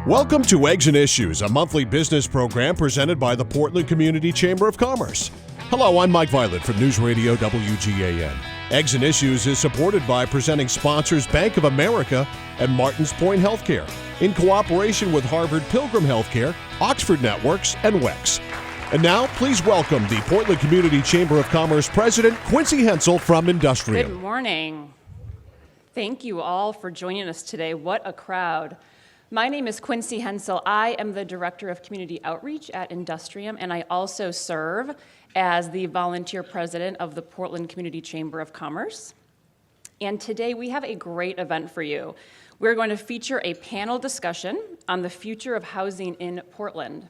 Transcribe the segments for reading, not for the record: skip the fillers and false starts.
Welcome to Eggs and Issues, a monthly business program presented by the Portland Community Chamber of Commerce. Hello, I'm Mike Violet from News Radio WGAN. Eggs and Issues is supported by presenting sponsors Bank of America and Martins Point Healthcare, in cooperation with Harvard Pilgrim Healthcare, Oxford Networks, and WEX. And now, please welcome the Portland Community Chamber of Commerce President Quincy Hensel from Industrium. Good morning. Thank you all for joining us today. What a crowd. My name is Quincy Hensel. I am the Director of Community Outreach at Industrium, and I also serve as the volunteer president of the Portland Community Chamber of Commerce. And today we have a great event for you. We're going to feature a panel discussion on the future of housing in Portland.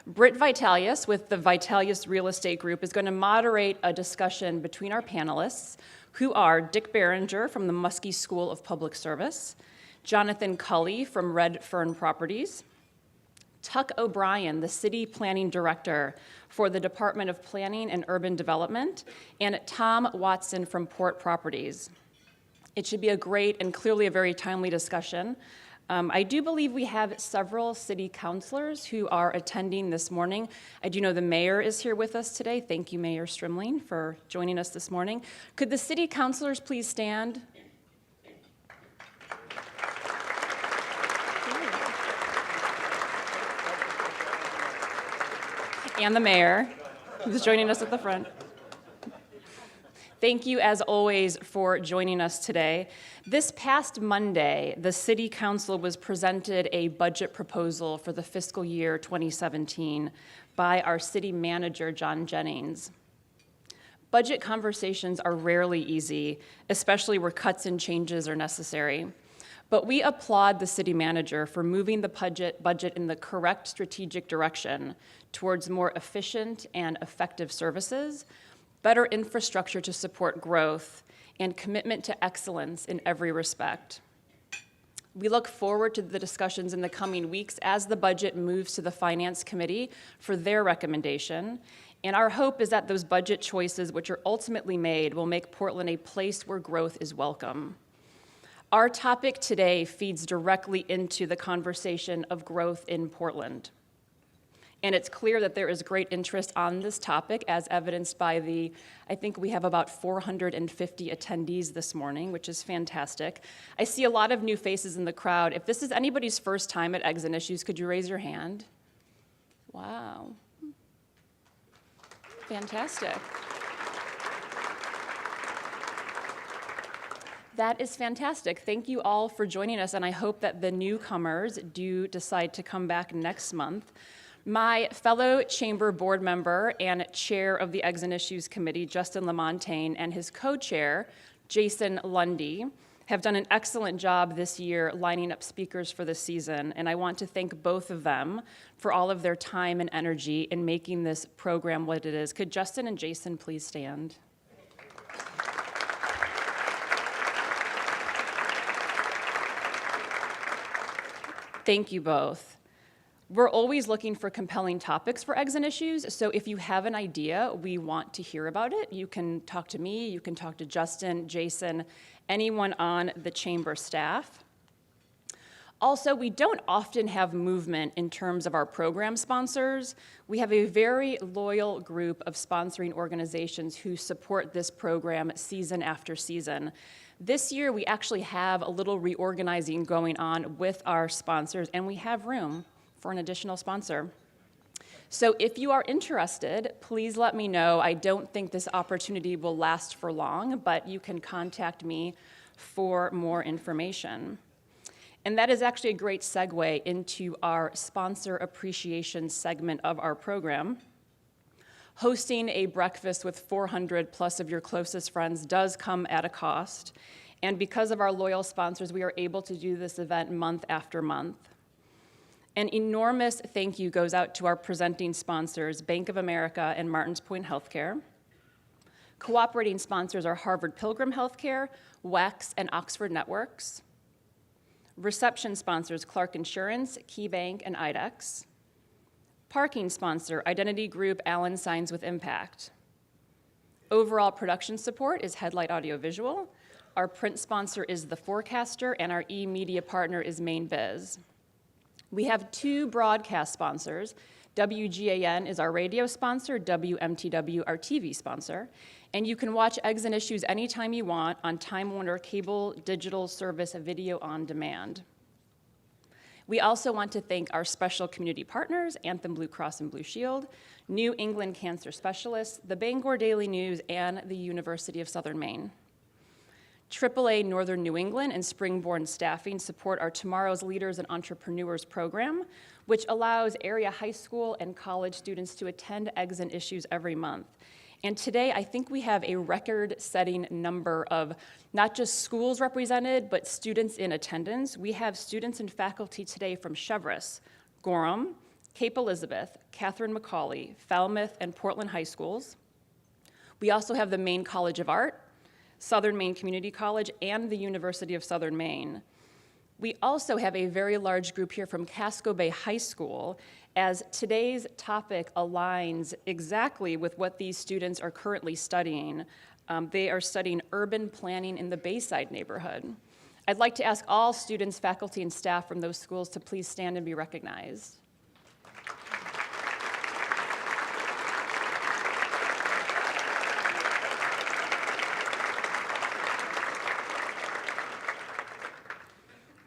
Britt Vitalius with the Vitalius Real Estate Group is going to moderate a discussion between our panelists, who are Dick Behringer from the Muskie School of Public Service, Jonathan Cully from Red Fern Properties, Tuck O'Brien, the City Planning Director for the Department of Planning and Urban Development, and Tom Watson from Port Properties. It should be a great and clearly a very timely discussion. I do believe we have several city councilors who are attending this morning. I do know the mayor is here with us today. Thank you, Mayor Strimling, for joining us this morning. Could the city councilors please stand? And the mayor, who's joining us at the front. Thank you, as always, for joining us today. This past Monday, the City Council was presented a budget proposal for the fiscal year 2017 by our city manager, John Jennings. Budget conversations are rarely easy, especially where cuts and changes are necessary. But we applaud the city manager for moving the budget in the correct strategic direction towards more efficient and effective services, better infrastructure to support growth, and commitment to excellence in every respect. We look forward to the discussions in the coming weeks as the budget moves to the Finance Committee for their recommendation. And our hope is that those budget choices, which are ultimately made, will make Portland a place where growth is welcome. Our topic today feeds directly into the conversation of growth in Portland. And it's clear that there is great interest on this topic, as evidenced by I think we have about 450 attendees this morning, which is fantastic. I see a lot of new faces in the crowd. If this is anybody's first time at Eggs and Issues, could you raise your hand? Wow. Fantastic. That is fantastic. Thank you all for joining us, and I hope that the newcomers do decide to come back next month. My fellow chamber board member and chair of the Eggs and Issues Committee, Justin LaMontagne, and his co-chair, Jason Lundy, have done an excellent job this year lining up speakers for the season, and I want to thank both of them for all of their time and energy in making this program what it is. Could Justin and Jason please stand? Thank you both. We're always looking for compelling topics for Eggs and Issues, so if you have an idea, we want to hear about it. You can talk to me, you can talk to Justin, Jason, anyone on the chamber staff. Also, we don't often have movement in terms of our program sponsors. We have a very loyal group of sponsoring organizations who support this program season after season. This year, we actually have a little reorganizing going on with our sponsors, and we have room for an additional sponsor. So if you are interested, please let me know. I don't think this opportunity will last for long, but you can contact me for more information. And that is actually a great segue into our sponsor appreciation segment of our program. Hosting a breakfast with 400 plus of your closest friends does come at a cost. And because of our loyal sponsors, we are able to do this event month after month. An enormous thank you goes out to our presenting sponsors, Bank of America and Martins Point Healthcare. Cooperating sponsors are Harvard Pilgrim Healthcare, WEX, and Oxford Networks. Reception sponsors, Clark Insurance, KeyBank, and IDEX. Parking sponsor, Identity Group, Allen Signs with Impact. Overall production support is Headlight Audiovisual. Our print sponsor is The Forecaster, and our e-media partner is Maine Biz. We have 2 broadcast sponsors. WGAN is our radio sponsor, WMTW our TV sponsor, and you can watch Eggs and Issues anytime you want on Time Warner Cable Digital Service Video on Demand. We also want to thank our special community partners, Anthem Blue Cross and Blue Shield, New England Cancer Specialists, the Bangor Daily News, and the University of Southern Maine. AAA Northern New England and Springborn Staffing support our Tomorrow's Leaders and Entrepreneurs program, which allows area high school and college students to attend Eggs and Issues every month. And today, I think we have a record-setting number of not just schools represented, but students in attendance. We have students and faculty today from Cheverus, Gorham, Cape Elizabeth, Catherine McCauley, Falmouth, and Portland High Schools. We also have the Maine College of Art, Southern Maine Community College, and the University of Southern Maine. We also have a very large group here from Casco Bay High School, as today's topic aligns exactly with what these students are currently studying. They are studying urban planning in the Bayside neighborhood. I'd like to ask all students, faculty, and staff from those schools to please stand and be recognized.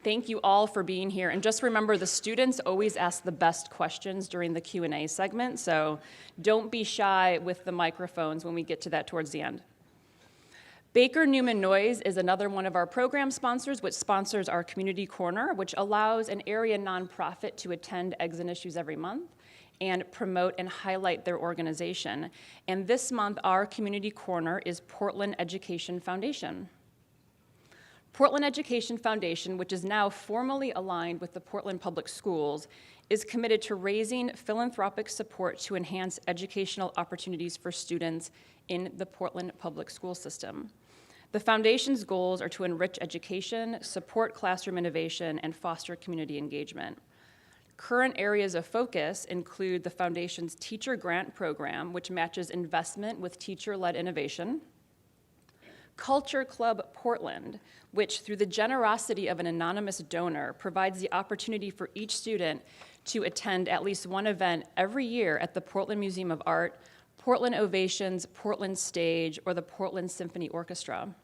Thank you all for being here. And just remember, the students always ask the best questions during the Q&A segment, so don't be shy with the microphones when we get to that towards the end. Baker Newman Noyes is another one of our program sponsors, which sponsors our Community Corner, which allows an area nonprofit to attend Eggs and Issues every month and promote and highlight their organization. And this month, our Community Corner is Portland Education Foundation. Portland Education Foundation, which is now formally aligned with the Portland Public Schools, is committed to raising philanthropic support to enhance educational opportunities for students in the Portland Public School system. The foundation's goals are to enrich education, support classroom innovation, and foster community engagement. Current areas of focus include the foundation's Teacher Grant Program, which matches investment with teacher-led innovation, Culture Club Portland, which through the generosity of an anonymous donor provides the opportunity for each student to attend at least one event every year at the Portland Museum of Art, Portland Ovations, Portland Stage, or the Portland Symphony Orchestra.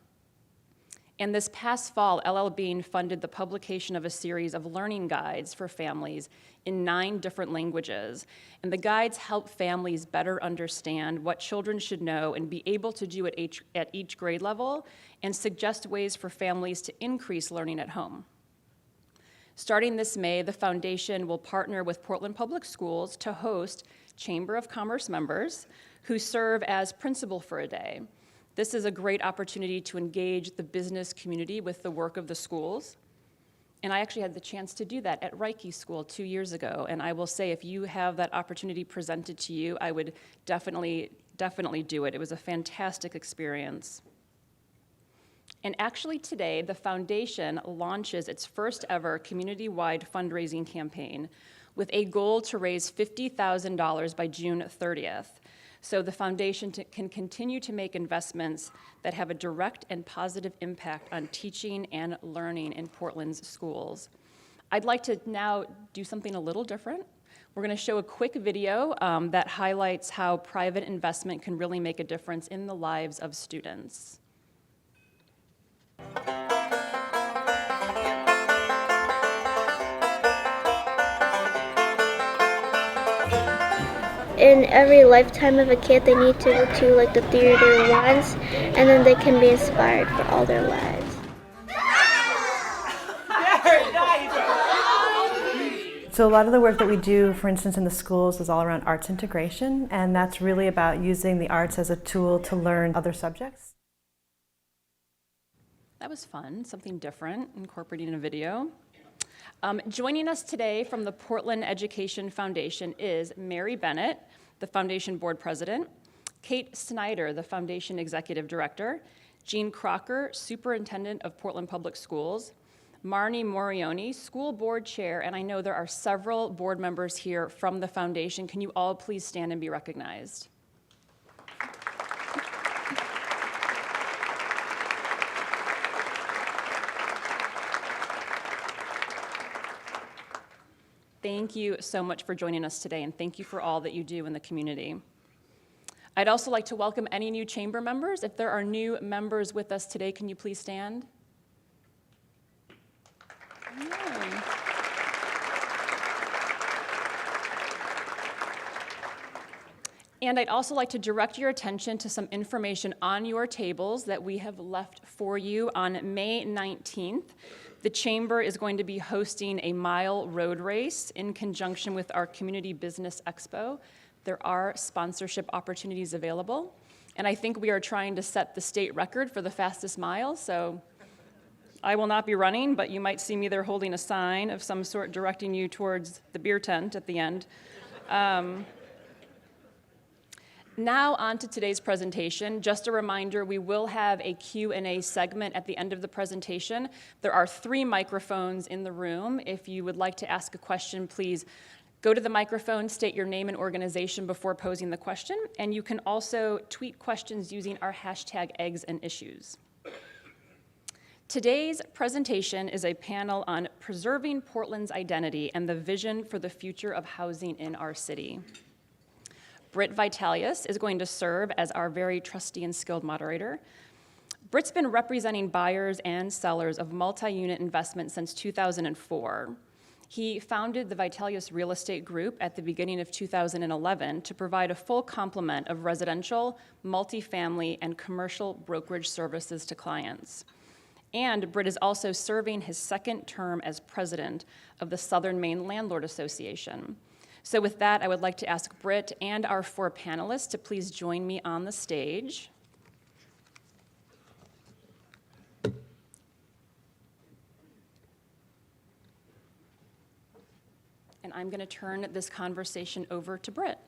And this past fall, LL Bean funded the publication of a series of learning guides for families in 9 different languages. And the guides help families better understand what children should know and be able to do at each grade level, and suggest ways for families to increase learning at home. Starting this May, the foundation will partner with Portland Public Schools to host Chamber of Commerce members who serve as principal for a day. This is a great opportunity to engage the business community with the work of the schools. And I actually had the chance to do that at Reiki School 2 years ago. And I will say, if you have that opportunity presented to you, I would definitely do it. It was a fantastic experience. And actually today, the foundation launches its first ever community-wide fundraising campaign with a goal to raise $50,000 by June 30th. So the foundation can continue to make investments that have a direct and positive impact on teaching and learning in Portland's schools. I'd like to now do something a little different. We're going to show a quick video that highlights how private investment can really make a difference in the lives of students. In every lifetime of a kid, they need to go to like the theater once, and then they can be inspired for all their lives. So a lot of the work that we do, for instance, in the schools is all around arts integration, and that's really about using the arts as a tool to learn other subjects. That was fun, something different, incorporating a video. Joining us today from the Portland Education Foundation is Mary Bennett, the Foundation Board President, Kate Snyder, the Foundation Executive Director, Jean Crocker, Superintendent of Portland Public Schools, Marnie Morioni, School Board Chair, and I know there are several board members here from the Foundation. Can you all please stand and be recognized? Thank you so much for joining us today, and thank you for all that you do in the community. I'd also like to welcome any new chamber members. If there are new members with us today, can you please stand? Yay. And I'd also like to direct your attention to some information on your tables that we have left for you. On May 19th, the Chamber is going to be hosting a mile road race in conjunction with our Community Business Expo. There are sponsorship opportunities available, and I think we are trying to set the state record for the fastest mile, so I will not be running, but you might see me there holding a sign of some sort directing you towards the beer tent at the end. Now on to today's presentation. Just a reminder, we will have a Q&A segment at the end of the presentation. There are 3 microphones in the room. If you would like to ask a question, please go to the microphone, state your name and organization before posing the question, and you can also tweet questions using our hashtag #EggsAndIssues. Today's presentation is a panel on preserving Portland's identity and the vision for the future of housing in our city. Britt Vitalius is going to serve as our very trusty and skilled moderator. Britt's been representing buyers and sellers of multi-unit investments since 2004. He founded the Vitalius Real Estate Group at the beginning of 2011 to provide a full complement of residential, multifamily, and commercial brokerage services to clients. And Britt is also serving his 2nd term as president of the Southern Maine Landlord Association. So with that, I would like to ask Britt and our 4 panelists to please join me on the stage. And I'm going to turn this conversation over to Britt.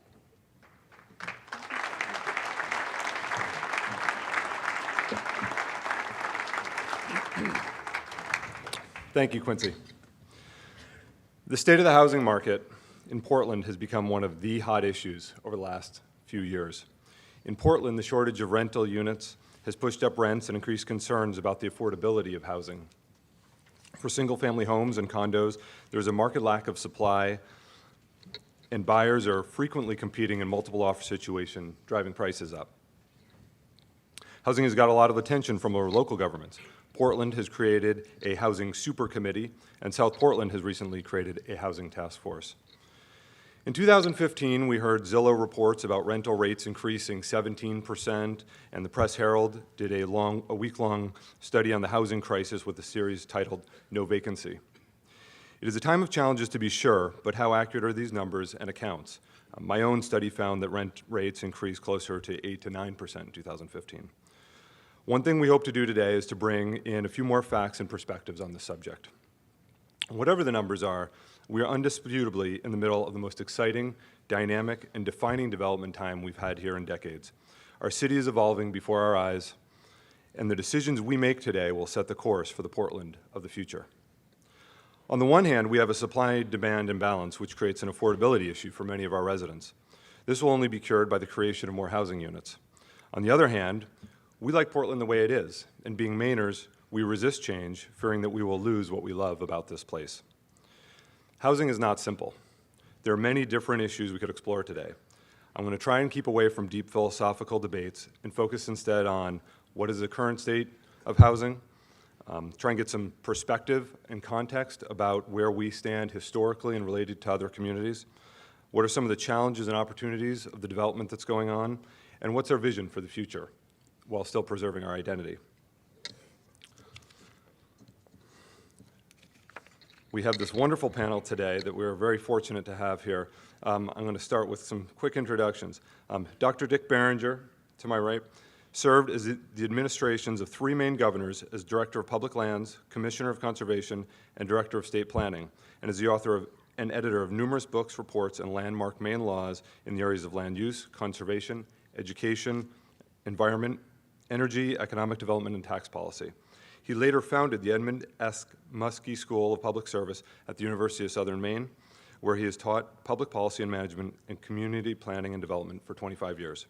Thank you, Quincy. The state of the housing market in Portland has become one of the hot issues over the last few years. In Portland, the shortage of rental units has pushed up rents and increased concerns about the affordability of housing. For single-family homes and condos, there's a market lack of supply, and buyers are frequently competing in multiple offer situations, driving prices up. Housing has got a lot of attention from our local governments. Portland has created a housing super committee, and South Portland has recently created a housing task force. In 2015, we heard Zillow reports about rental rates increasing 17%, and the Press Herald did a week-long study on the housing crisis with a series titled No Vacancy. It is a time of challenges to be sure, but how accurate are these numbers and accounts? My own study found that rent rates increased closer to 8 to 9% in 2015. One thing we hope to do today is to bring in a few more facts and perspectives on this subject. Whatever the numbers are, we are undisputably in the middle of the most exciting, dynamic, and defining development time we've had here in decades. Our city is evolving before our eyes, and the decisions we make today will set the course for the Portland of the future. On the one hand, we have a supply-demand imbalance, which creates an affordability issue for many of our residents. This will only be cured by the creation of more housing units. On the other hand, we like Portland the way it is, and being Mainers, we resist change, fearing that we will lose what we love about this place. Housing is not simple. There are many different issues we could explore today. I'm going to try and keep away from deep philosophical debates and focus instead on what is the current state of housing, try and get some perspective and context about where we stand historically and related to other communities, what are some of the challenges and opportunities of the development that's going on, and what's our vision for the future while still preserving our identity. We have this wonderful panel today that we're very fortunate to have here. I'm going to start with some quick introductions. Dr. Dick Barringer, to my right, served as the administrations of 3 Maine governors as Director of Public Lands, Commissioner of Conservation, and Director of State Planning, and is the author and editor of numerous books, reports, and landmark Maine laws in the areas of land use, conservation, education, environment, energy, economic development, and tax policy. He later founded the Edmund S. Muskie School of Public Service at the University of Southern Maine, where he has taught public policy and management and community planning and development for 25 years.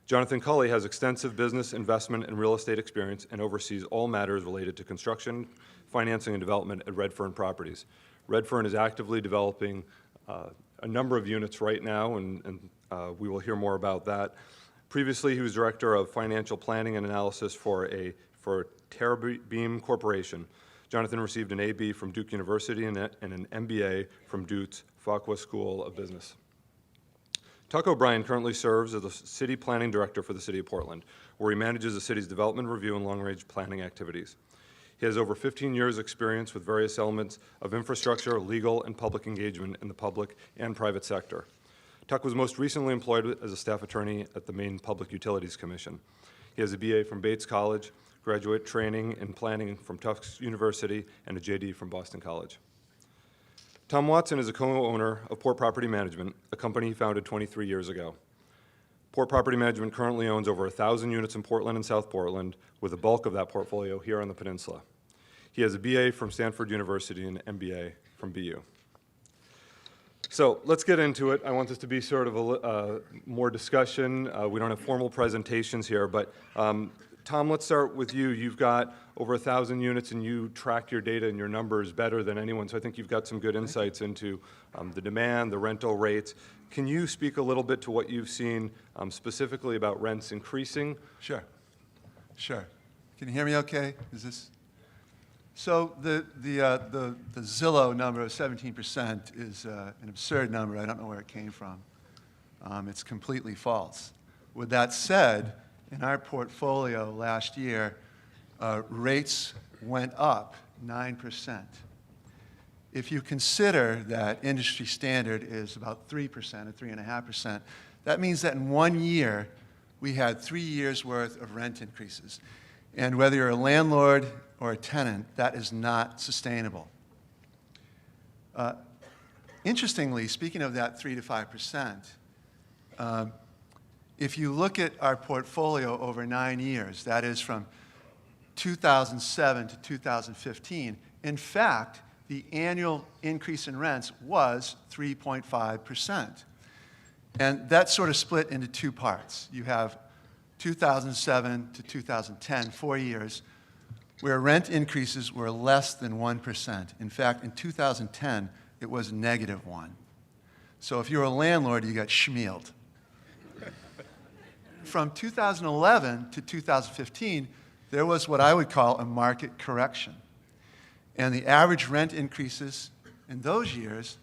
Jonathan Culley has extensive business, investment, and real estate experience and oversees all matters related to construction, financing, and development at Redfern Properties. Redfern is actively developing a number of units right now, and we will hear more about that. Previously, he was Director of Financial Planning and Analysis for Terrabeam Corporation. Jonathan received an AB from Duke University and an MBA from Duke's Fuqua School of Business. Tuck O'Brien currently serves as the City Planning Director for the City of Portland, where he manages the city's development review and long-range planning activities. He has over 15 years' experience with various elements of infrastructure, legal, and public engagement in the public and private sector. Tuck was most recently employed as a staff attorney at the Maine Public Utilities Commission. He has a BA from Bates College, graduate training in planning from Tufts University, and a JD from Boston College. Tom Watson is a co-owner of Port Property Management, a company he founded 23 years ago. Port Property Management currently owns over 1,000 units in Portland and South Portland, with the bulk of that portfolio here on the peninsula. He has a BA from Stanford University and an MBA from BU. So let's get into it. I want this to be sort of a more discussion. We don't have formal presentations here, but Tom, let's start with you. You've got over 1,000 units, and you track your data and your numbers better than anyone, so I think you've got some good insights into the demand, the rental rates. Can you speak a little bit to what you've seen specifically about rents increasing? Sure. Can you hear me okay? Is this? So the Zillow number of 17% is an absurd number. I don't know where it came from. It's completely false. With that said, in our portfolio last year, rates went up 9%. If you consider that industry standard is about 3% or 3.5%, that means that in 1 year, we had 3 years' worth of rent increases. And whether you're a landlord or a tenant, that is not sustainable. Interestingly, speaking of that 3 to 5%, if you look at our portfolio over 9 years, that is from 2007 to 2015, in fact, the annual increase in rents was 3.5%. And that's sort of split into two parts. You have 2007 to 2010, 4 years, where rent increases were less than 1%. In fact, in 2010, it was -1. So if you're a landlord, you got schmealed. From 2011 to 2015, there was what I would call a market correction. And the average rent increases in those years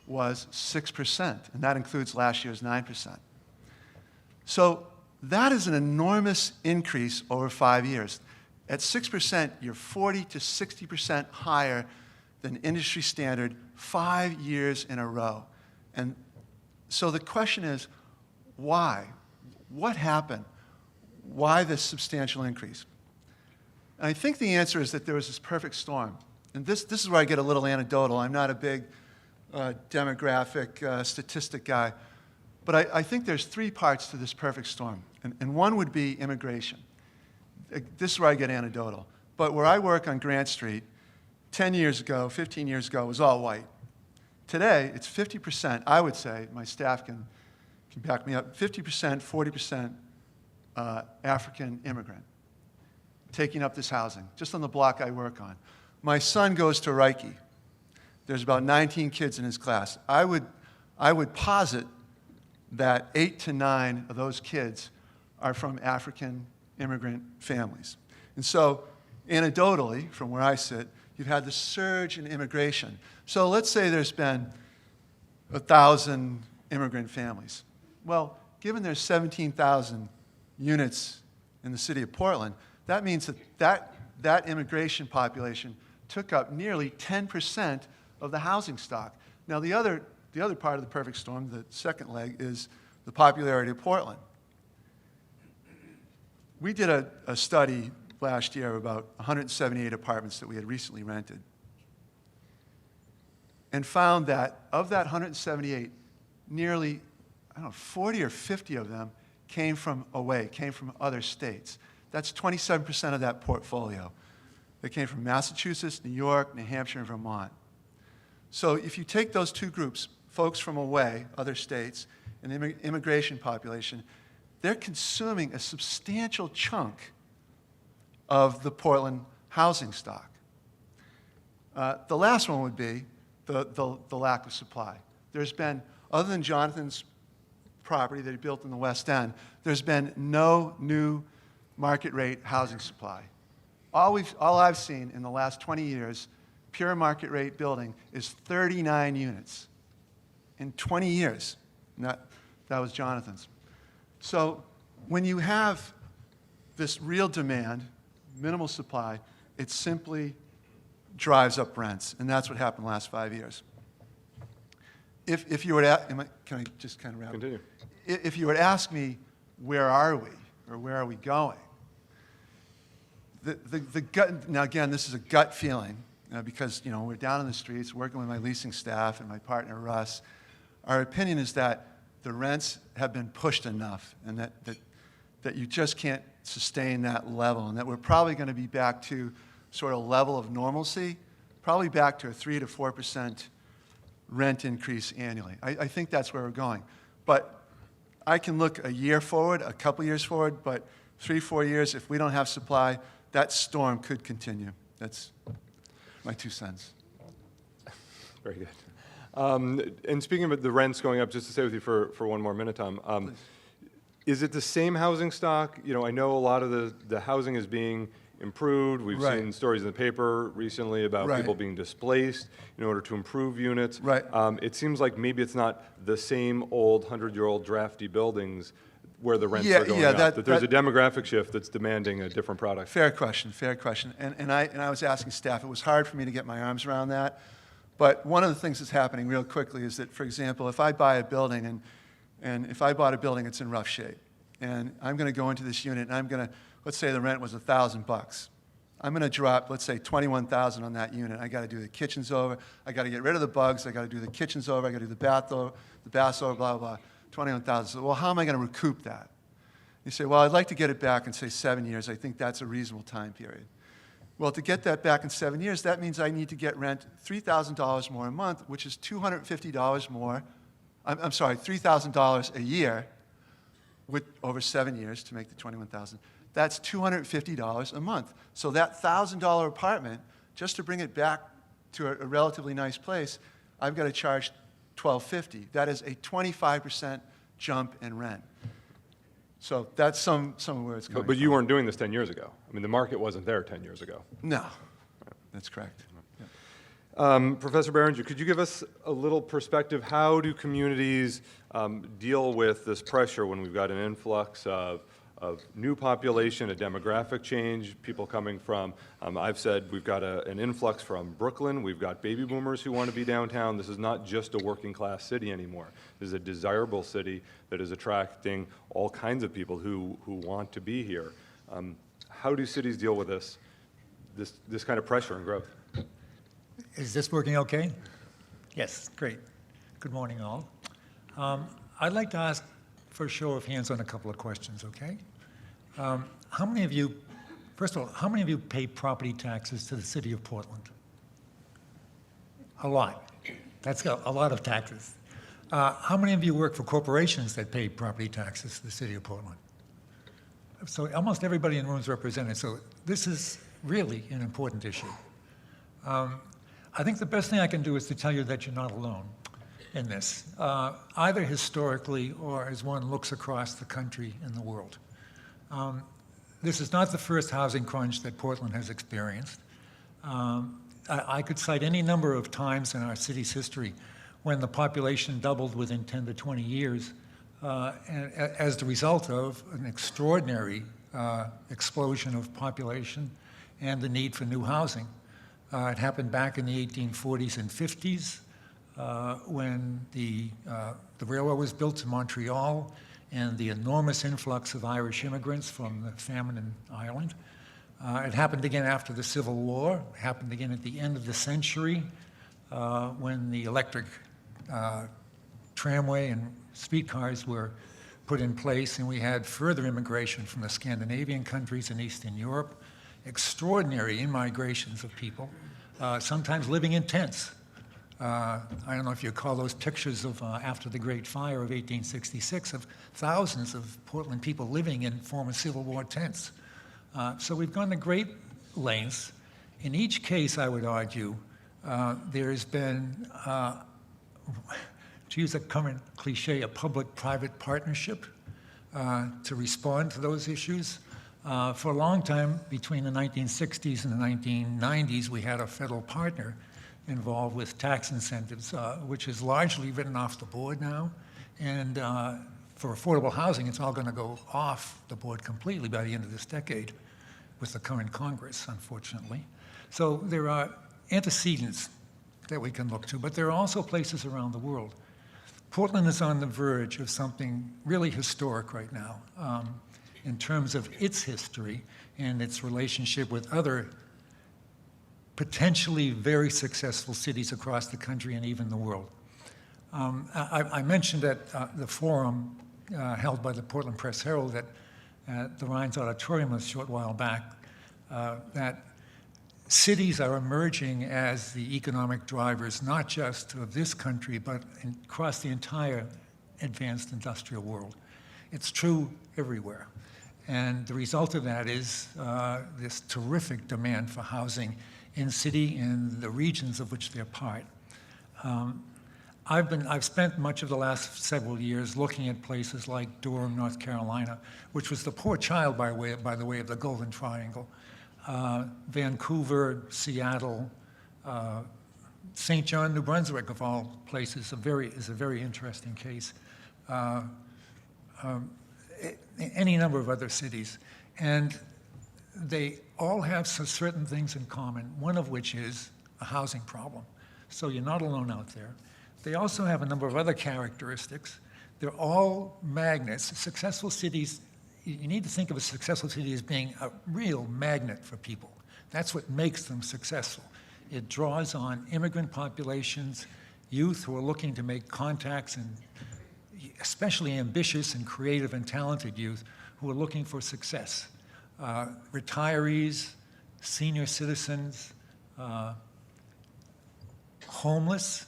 was 6%, and that includes last year's 9%. So that is an enormous increase over 5 years. At 6%, you're 40 to 60% higher than industry standard 5 years in a row. And so the question is, why? What happened? Why this substantial increase? And I think the answer is that there was this perfect storm. And this is where I get a little anecdotal. I'm not a big demographic statistic guy. But I think there's 3 parts to this perfect storm. And one would be immigration. This is where I get anecdotal. But where I work on Grant Street, 10 years ago, 15 years ago, it was all white. Today, it's 50%, I would say, my staff can back me up, 50%, 40% African immigrant taking up this housing, just on the block I work on. My son goes to Reiki. There's about 19 kids in his class. I would posit that 8 to 9 of those kids are from African immigrant families. And so, anecdotally, from where I sit, you've had this surge in immigration. So let's say there's been 1,000 immigrant families. Well, given there's 17,000 units in the city of Portland, that means that immigration population took up nearly 10% of the housing stock. Now, the other part of the perfect storm, the second leg, is the popularity of Portland. We did a study last year of about 178 apartments that we had recently rented, and found that of that 178, nearly 40 or 50 of them came from other states. That's 27% of that portfolio. They came from Massachusetts, New York, New Hampshire, and Vermont. So if you take those two groups, folks from away, other states, and the immigration population, they're consuming a substantial chunk of the Portland housing stock. The last one would be the lack of supply. There's been, other than Jonathan's property that he built in the West End, there's been no new market rate housing supply. All I've seen in the last 20 years, pure market rate building, is 39 units in 20 years. And that was Jonathan's. So when you have this real demand, minimal supply, it simply drives up rents, and that's what happened the last 5 years. If you were to, can I just kind of wrap? Continue. If you were to ask me, where are we, or where are we going? The gut, now again, this is a gut feeling, because we're down in the streets working with my leasing staff and my partner Russ. Our opinion is that the rents have been pushed enough, and that you just can't sustain that level, and that we're probably going to be back to sort of level of normalcy, probably back to a 3 to 4% rent increase annually. I think that's where we're going. But I can look a year forward, a couple years forward, but 3, 4 years, if we don't have supply, that storm could continue. That's my 2 cents. Very good. And speaking of the rents going up, just to stay with you for one more minute, Tom, is it the same housing stock? I know a lot of the housing is being improved. We've Right. seen stories in the paper recently about Right. people being displaced in order to improve units. Right. It seems like maybe it's not the same old 100-year-old drafty buildings where the rents Yeah, are going yeah, up. That there's a that- demographic shift that's demanding a different product. Fair question. And I was asking staff, it was hard for me to get my arms around that. But one of the things that's happening real quickly is that, for example, if I buy a building, and if I bought a building that's in rough shape, and I'm going to go into this unit, and I'm going to, let's say the rent was $1,000. I'm going to drop, let's say, $21,000 on that unit. I got to do the kitchens over. I got to get rid of the bugs. I got to do the kitchens over. I got to do the baths over, blah, blah, blah. $21,000. So, well, how am I going to recoup that? You say, well, I'd like to get it back in, say, 7 years. I think that's a reasonable time period. Well, to get that back in 7 years, that means I need to get rent $3,000 more a month, which is $250 more. I'm sorry, $3,000 a year over 7 years to make the $21,000. That's $250 a month. So that $1,000 apartment, just to bring it back to a relatively nice place, I've got to charge $1,250. That is a 25% jump in rent. So that's some of where it's coming But you from. weren't doing this 10 years ago. I mean, the market wasn't there 10 years ago. No, that's correct. Professor Berenger, could you give us a little perspective? How do communities deal with this pressure when we've got an influx of new population, a demographic change, people coming from, I've said we've got an influx from Brooklyn, we've got baby boomers who want to be downtown. This is not just a working class city anymore. This is a desirable city that is attracting all kinds of people who want to be here. How do cities deal with this kind of pressure and growth? Is this working okay? Yes, great. Good morning, all. I'd like to ask for a show of hands on a couple of questions, okay? How many of you, first of all, how many of you pay property taxes to the city of Portland? A lot. That's a lot of taxes. How many of you work for corporations that pay property taxes to the city of Portland? So almost everybody in the room is represented. So this is really an important issue. I think the best thing I can do is to tell you that you're not alone in this, either historically or as one looks across the country and the world. This is not the first housing crunch that Portland has experienced. I could cite any number of times in our city's history when the population doubled within 10 to 20 years as the result of an extraordinary explosion of population and the need for new housing. It happened back in the 1840s and 50s when the railroad was built to Montreal and the enormous influx of Irish immigrants from the famine in Ireland. It happened again after the Civil War. It happened again at the end of the century when the electric tramway and streetcars were put in place, and we had further immigration from the Scandinavian countries and Eastern Europe. Extraordinary immigrations of people, sometimes living in tents. I don't know if you recall those pictures of after the Great Fire of 1866 of thousands of Portland people living in former Civil War tents. So we've gone to great lengths. In each case, I would argue, There's been, to use a current cliche, a public-private partnership to respond to those issues. For a long time, between the 1960s and the 1990s, we had a federal partner involved with tax incentives, which is largely written off the board now. And for affordable housing, it's all going to go off the board completely by the end of this decade with the current Congress, unfortunately. So there are antecedents that we can look to, but there are also places around the world. Portland is on the verge of something really historic right now in terms of its history and its relationship with other potentially very successful cities across the country and even the world. I mentioned at the forum held by the Portland Press Herald at the Rhines Auditorium a short while back that cities are emerging as the economic drivers, not just of this country, but across the entire advanced industrial world. It's true everywhere. And the result of that is this terrific demand for housing in city and the regions of which they're part. I've spent much of the last several years looking at places like Durham, North Carolina, which was the poor child by the way of the Golden Triangle. Vancouver, Seattle, St. John, New Brunswick, of all places, is a very interesting case. Any number of other cities. And they all have some certain things in common, one of which is a housing problem. So you're not alone out there. They also have a number of other characteristics. They're all magnets. Successful cities, you need to think of a successful city as being a real magnet for people. That's what makes them successful. It draws on immigrant populations, youth who are looking to make contacts, and especially ambitious and creative and talented youth who are looking for success. Retirees, senior citizens, homeless,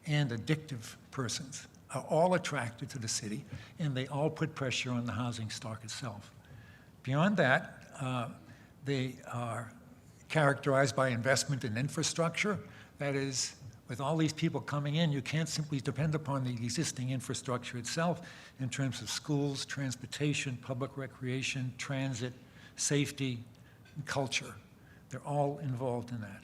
and addictive persons are all attracted to the city, and they all put pressure on the housing stock itself. Beyond that, they are characterized by investment in infrastructure. That is, with all these people coming in, you can't simply depend upon the existing infrastructure itself in terms of schools, transportation, public recreation, transit, safety, and culture. They're all involved in that.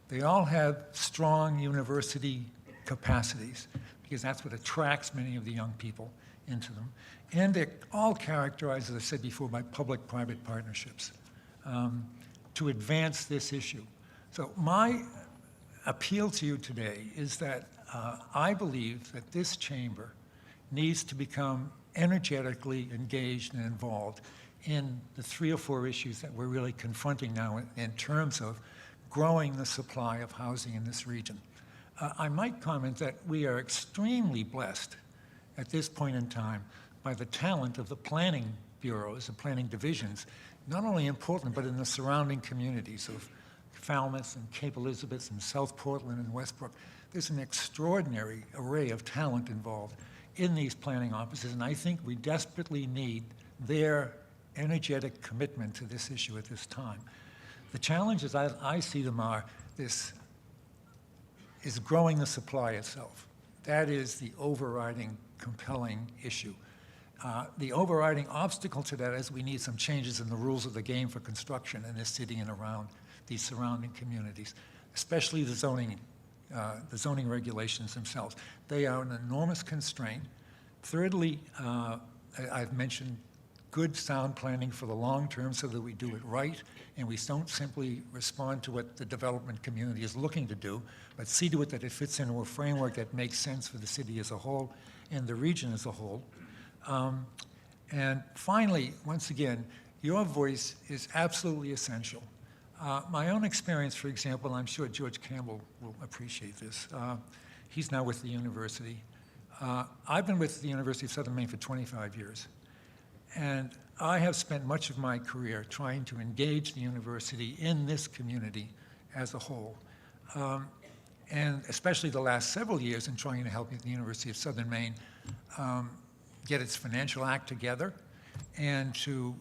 They all have strong university capacities because that's what attracts many of the young people into them. And they're all characterized, as I said before, by public-private partnerships to advance this issue. So my appeal to you today is that I believe that this chamber needs to become energetically engaged and involved in the 3 or 4 issues that we're really confronting now in terms of growing the supply of housing in this region. I might comment that we are extremely blessed at this point in time by the talent of the planning bureaus, the planning divisions, not only in Portland, but in the surrounding communities of Falmouth and Cape Elizabeth and South Portland and Westbrook. There's an extraordinary array of talent involved in these planning offices, and I think we desperately need their energetic commitment to this issue at this time. The challenges I see them are this is growing the supply itself. That is the overriding compelling issue. The overriding obstacle to that is we need some changes in the rules of the game for construction in this city and around these surrounding communities, especially the zoning regulations themselves. They are an enormous constraint. Thirdly, I've mentioned good sound planning for the long term so that we do it right and we don't simply respond to what the development community is looking to do, but see to it that it fits into a framework that makes sense for the city as a whole and the region as a whole. And finally, once again, your voice is absolutely essential. My own experience, for example, and I'm sure George Campbell will appreciate this. He's now with the university. I've been with the University of Southern Maine for 25 years. And I have spent much of my career trying to engage the university in this community as a whole. And especially the last several years in trying to help the University of Southern Maine get its financial act together and to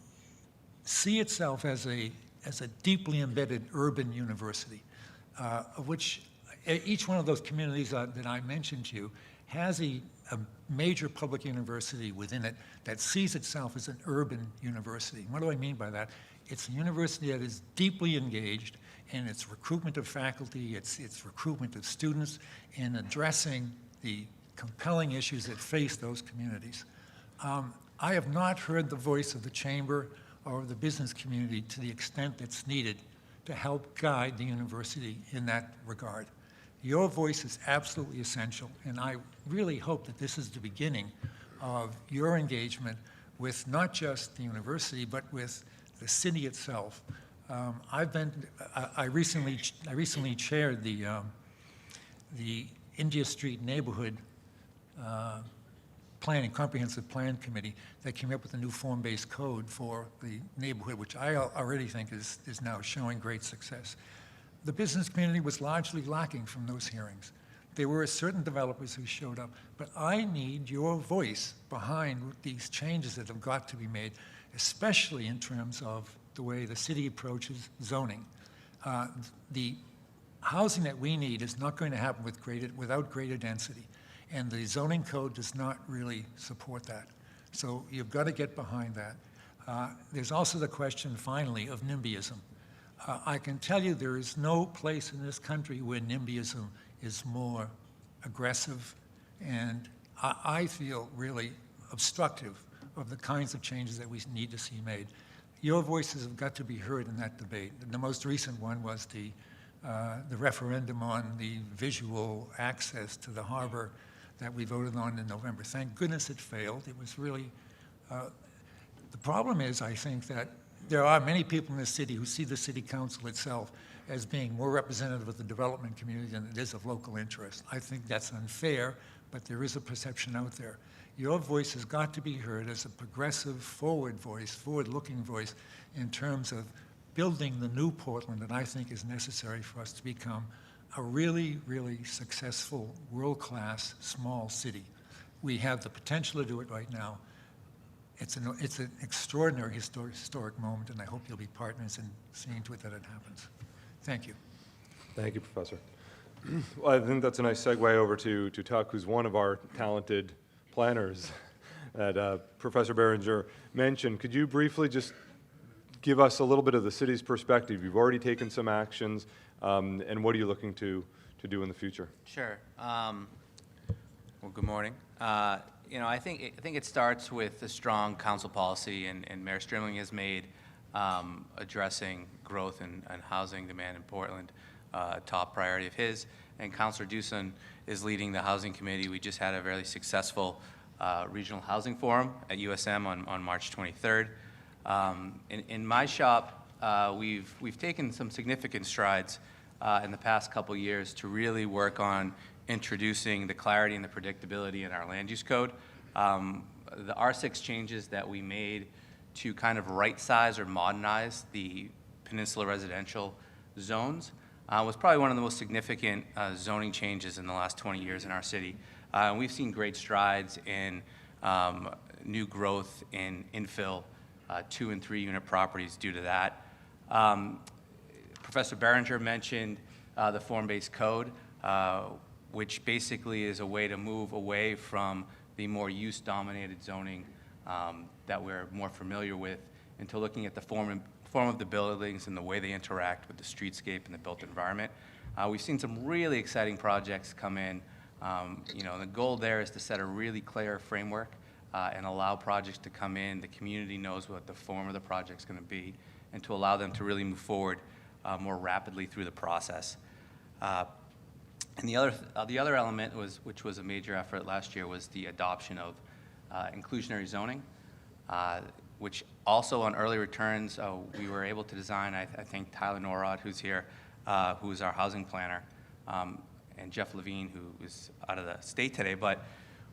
see itself as a deeply embedded urban university, of which each one of those communities that I mentioned to you has a major public university within it that sees itself as an urban university. What do I mean by that? It's a university that is deeply engaged in its recruitment of faculty, its recruitment of students, in addressing the compelling issues that face those communities. I have not heard the voice of the Chamber or of the business community to the extent that's needed to help guide the university in that regard. Your voice is absolutely essential, and I really hope that this is the beginning of your engagement with not just the university, but with the city itself. I recently chaired the India Street Neighborhood Comprehensive Plan Committee that came up with a new form-based code for the neighborhood, which I already think is now showing great success. The business community was largely lacking from those hearings. There were certain developers who showed up, but I need your voice behind these changes that have got to be made, especially in terms of the way the city approaches zoning. The housing that we need is not going to happen without greater density, and the zoning code does not really support that. So you've got to get behind that. There's also the question, finally, of NIMBYism. I can tell you there is no place in this country where NIMBYism is more aggressive and I feel really obstructive of the kinds of changes that we need to see made. Your voices have got to be heard in that debate. The most recent one was the referendum on the visual access to the harbor that we voted on in November. Thank goodness it failed. It was really, the problem is, I think, that there are many people in the city who see the city council itself as being more representative of the development community than it is of local interest. I think that's unfair, but there is a perception out there. Your voice has got to be heard as a progressive, forward-looking voice in terms of building the new Portland that I think is necessary for us to become a really, really successful, world-class, small city. We have the potential to do it right now. It's an extraordinary historic moment, and I hope you'll be partners in seeing to it that it happens. Thank you. Thank you, Professor. Well, I think that's a nice segue over to Tuck, who's one of our talented planners that Professor Berenger mentioned. Could you briefly just give us a little bit of the city's perspective? You've already taken some actions, and what are you looking to do in the future? Sure. Well, good morning. You know, I think it starts with a strong council policy, and Mayor Strimling has made addressing growth and housing demand in Portland a top priority of his. And Councilor Doosan is leading the housing committee. We just had a very successful regional housing forum at USM on March 23rd. In my shop, we've taken some significant strides in the past couple years to really work on introducing the clarity and the predictability in our land use code. The R6 changes that we made to kind of right-size or modernize the peninsula residential zones was probably one of the most significant zoning changes in the last 20 years in our city. We've seen great strides in new growth in infill 2- and 3-unit properties due to that. Professor Berenger mentioned the form-based code, which basically is a way to move away from the more use-dominated zoning that we're more familiar with into looking at the form of the buildings and the way they interact with the streetscape and the built environment. We've seen some really exciting projects come in. You know, the goal there is to set a really clear framework and allow projects to come in. The community knows what the form of the project's going to be, and to allow them to really move forward more rapidly through the process. And the other element which was a major effort last year, was the adoption of inclusionary zoning, which also on early returns, we were able to design. I think Tyler Norrod, who's here, who is our housing planner, and Jeff Levine, who is out of the state today, but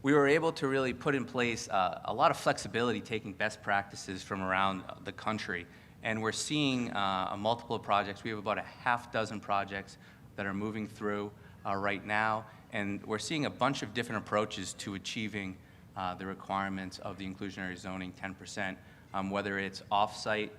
we were able to really put in place a lot of flexibility, taking best practices from around the country. And we're seeing multiple projects. We have about a half dozen projects that are moving through right now, and we're seeing a bunch of different approaches to achieving the requirements of the inclusionary zoning 10%, whether it's off-site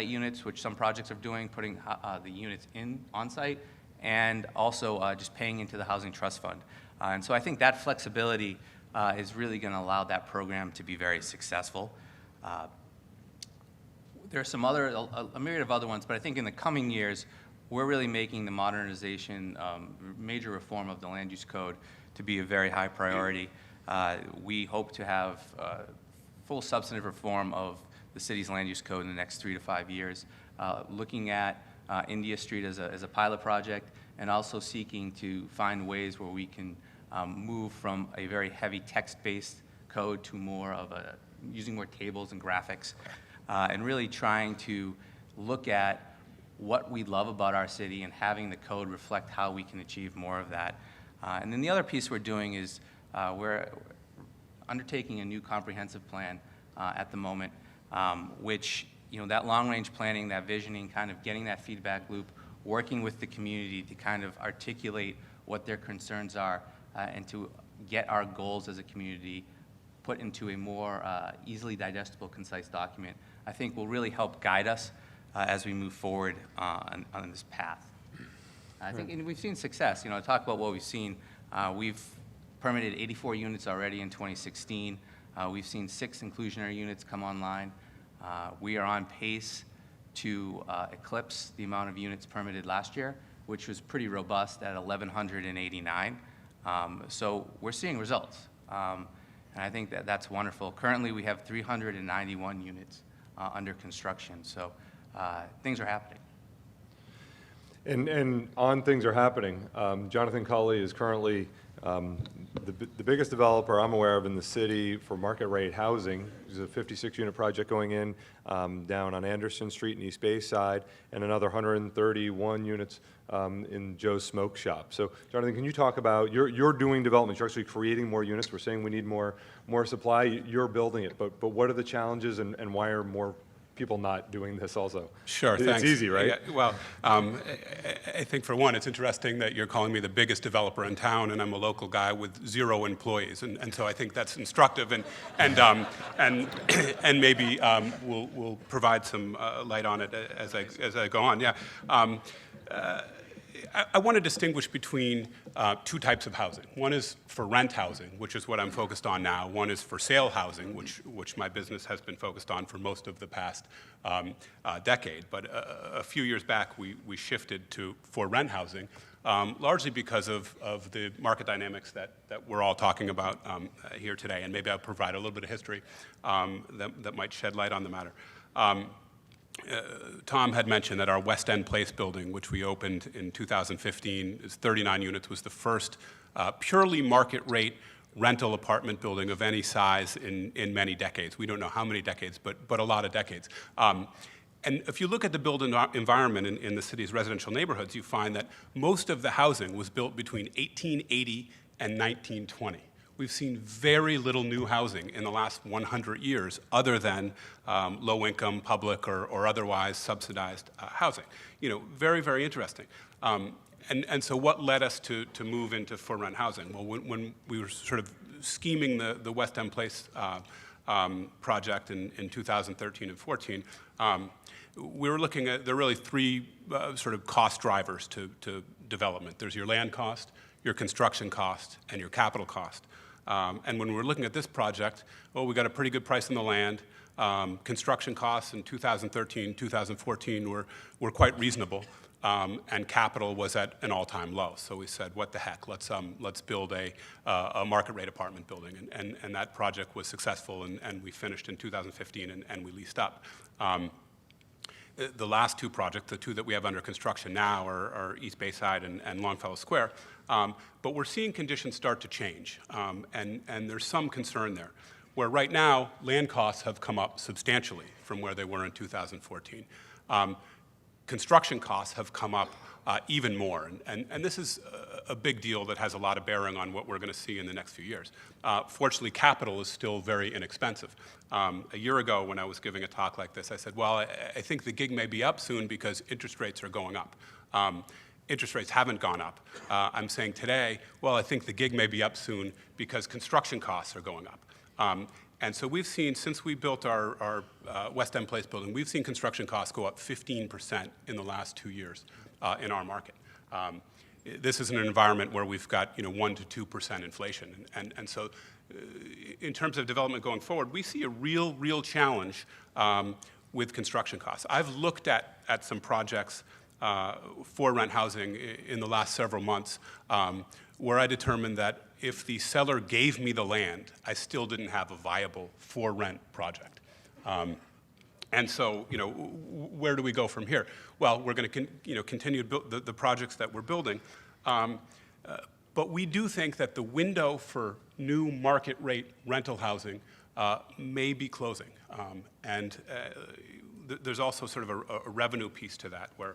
units, which some projects are doing, putting the units in on-site, and also just paying into the Housing Trust Fund. And so I think that flexibility is really going to allow that program to be very successful. There are some other, a myriad of other ones, but I think in the coming years, we're really making the modernization, major reform of the land use code to be a very high priority. We hope to have full substantive reform of the city's land use code in the next 3 to 5 years, looking at India Street as a pilot project, and also seeking to find ways where we can move from a very heavy text-based code to more of using more tables and graphics, and really trying to look at what we love about our city and having the code reflect how we can achieve more of that. And then the other piece we're doing is we're undertaking a new comprehensive plan at the moment, which, that long-range planning, that visioning, kind of getting that feedback loop, working with the community to kind of articulate what their concerns are and to get our goals as a community put into a more easily digestible, concise document, I think will really help guide us as we move forward on this path. I think, and we've seen success. To talk about what we've seen, we've permitted 84 units already in 2016. We've seen 6 inclusionary units come online. We are on pace to eclipse the amount of units permitted last year, which was pretty robust at 1,189. So we're seeing results, and I think that's wonderful. Currently, we have 391 units under construction, so things are happening. And on things are happening, Jonathan Culley is currently the biggest developer I'm aware of in the city for market rate housing. There's a 56-unit project going in down on Anderson Street in East Bay side, and another 131 units in Joe's Smoke Shop. So, Jonathan, can you talk about, you're doing development, you're actually creating more units. We're saying we need more supply. You're building it, but what are the challenges, and why are more people not doing this also? Sure, it's thanks. Easy, right? Yeah, well, I think for one, it's interesting that you're calling me the biggest developer in town, and I'm a local guy with 0 employees, and so I think that's instructive, and maybe we'll provide some light on it as I go on. Yeah. I want to distinguish between 2 types of housing. One is for rent housing, which is what I'm focused on now. One is for sale housing, which my business has been focused on for most of the past decade. But a few years back, we shifted for rent housing, largely because of the market dynamics that we're all talking about here today. And maybe I'll provide a little bit of history that might shed light on the matter. Tom had mentioned that our West End Place building, which we opened in 2015, is 39 units, was the first purely market rate rental apartment building of any size in many decades. We don't know how many decades, but a lot of decades. And if you look at the built environment in the city's residential neighborhoods, you find that most of the housing was built between 1880 and 1920. We've seen very little new housing in the last 100 years other than low-income, public, or otherwise subsidized housing. Very, very interesting. And so what led us to move into for-rent housing? Well, when we were sort of scheming the West End Place project in 2013 and 14, we were looking at, there are really 3 sort of cost drivers to development. There's your land cost, your construction cost, and your capital cost. And when we were looking at this project, we got a pretty good price on the land. Construction costs in 2013, 2014 were quite reasonable, and capital was at an all-time low. So we said, what the heck, let's build a market rate apartment building. And that project was successful, and we finished in 2015, and we leased up. The last 2 projects, the 2 that we have under construction now, are East Bayside and Longfellow Square. But we're seeing conditions start to change, and there's some concern there, where right now, land costs have come up substantially from where they were in 2014. Construction costs have come up even more, and this is a big deal that has a lot of bearing on what we're going to see in the next few years. Fortunately, capital is still very inexpensive. A year ago, when I was giving a talk like this, I said, well, I think the gig may be up soon because interest rates are going up. Interest rates haven't gone up. I'm saying today, well, I think the gig may be up soon because construction costs are going up. And so we've seen, since we built our West End Place building, we've seen construction costs go up 15% in the last 2 years in our market. This is an environment where we've got 1 to 2% inflation, and so in terms of development going forward, we see a real challenge with construction costs. I've looked at some projects for rent housing in the last several months where I determined that if the seller gave me the land, I still didn't have a viable for rent project. And so, where do we go from here? Well, we're going to continue to build the projects that we're building, but we do think that the window for new market rate rental housing may be closing, and there's also sort of a revenue piece to that, where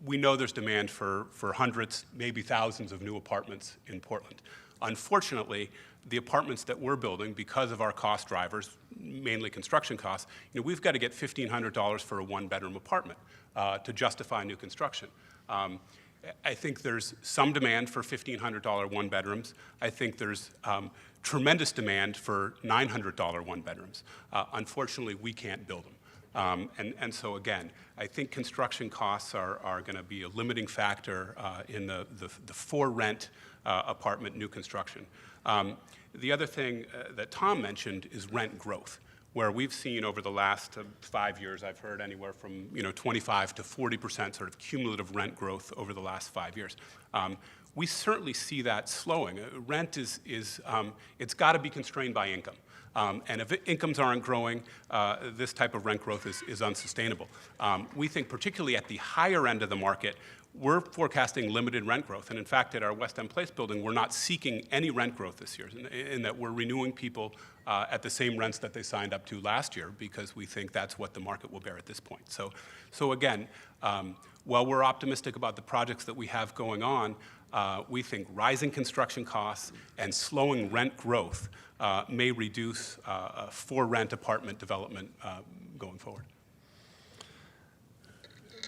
we know there's demand for hundreds, maybe thousands of new apartments in Portland. Unfortunately, the apartments that we're building, because of our cost drivers, mainly construction costs, we've got to get $1,500 for a one-bedroom apartment to justify new construction. I think there's some demand for $1,500 one-bedrooms. I think there's tremendous demand for $900 one-bedrooms. Unfortunately, we can't build them. And so again, I think construction costs are going to be a limiting factor in the for rent apartment new construction. The other thing that Tom mentioned is rent growth, where we've seen over the last 5 years, I've heard anywhere from 25 to 40% sort of cumulative rent growth over the last 5 years. We certainly see that slowing. Rent it's got to be constrained by income. And if incomes aren't growing, this type of rent growth is unsustainable. We think particularly at the higher end of the market, we're forecasting limited rent growth. And in fact, at our West End Place building, we're not seeking any rent growth this year, in that we're renewing people at the same rents that they signed up to last year, because we think that's what the market will bear at this point. So again, while we're optimistic about the projects that we have going on, we think rising construction costs and slowing rent growth may reduce for rent apartment development going forward.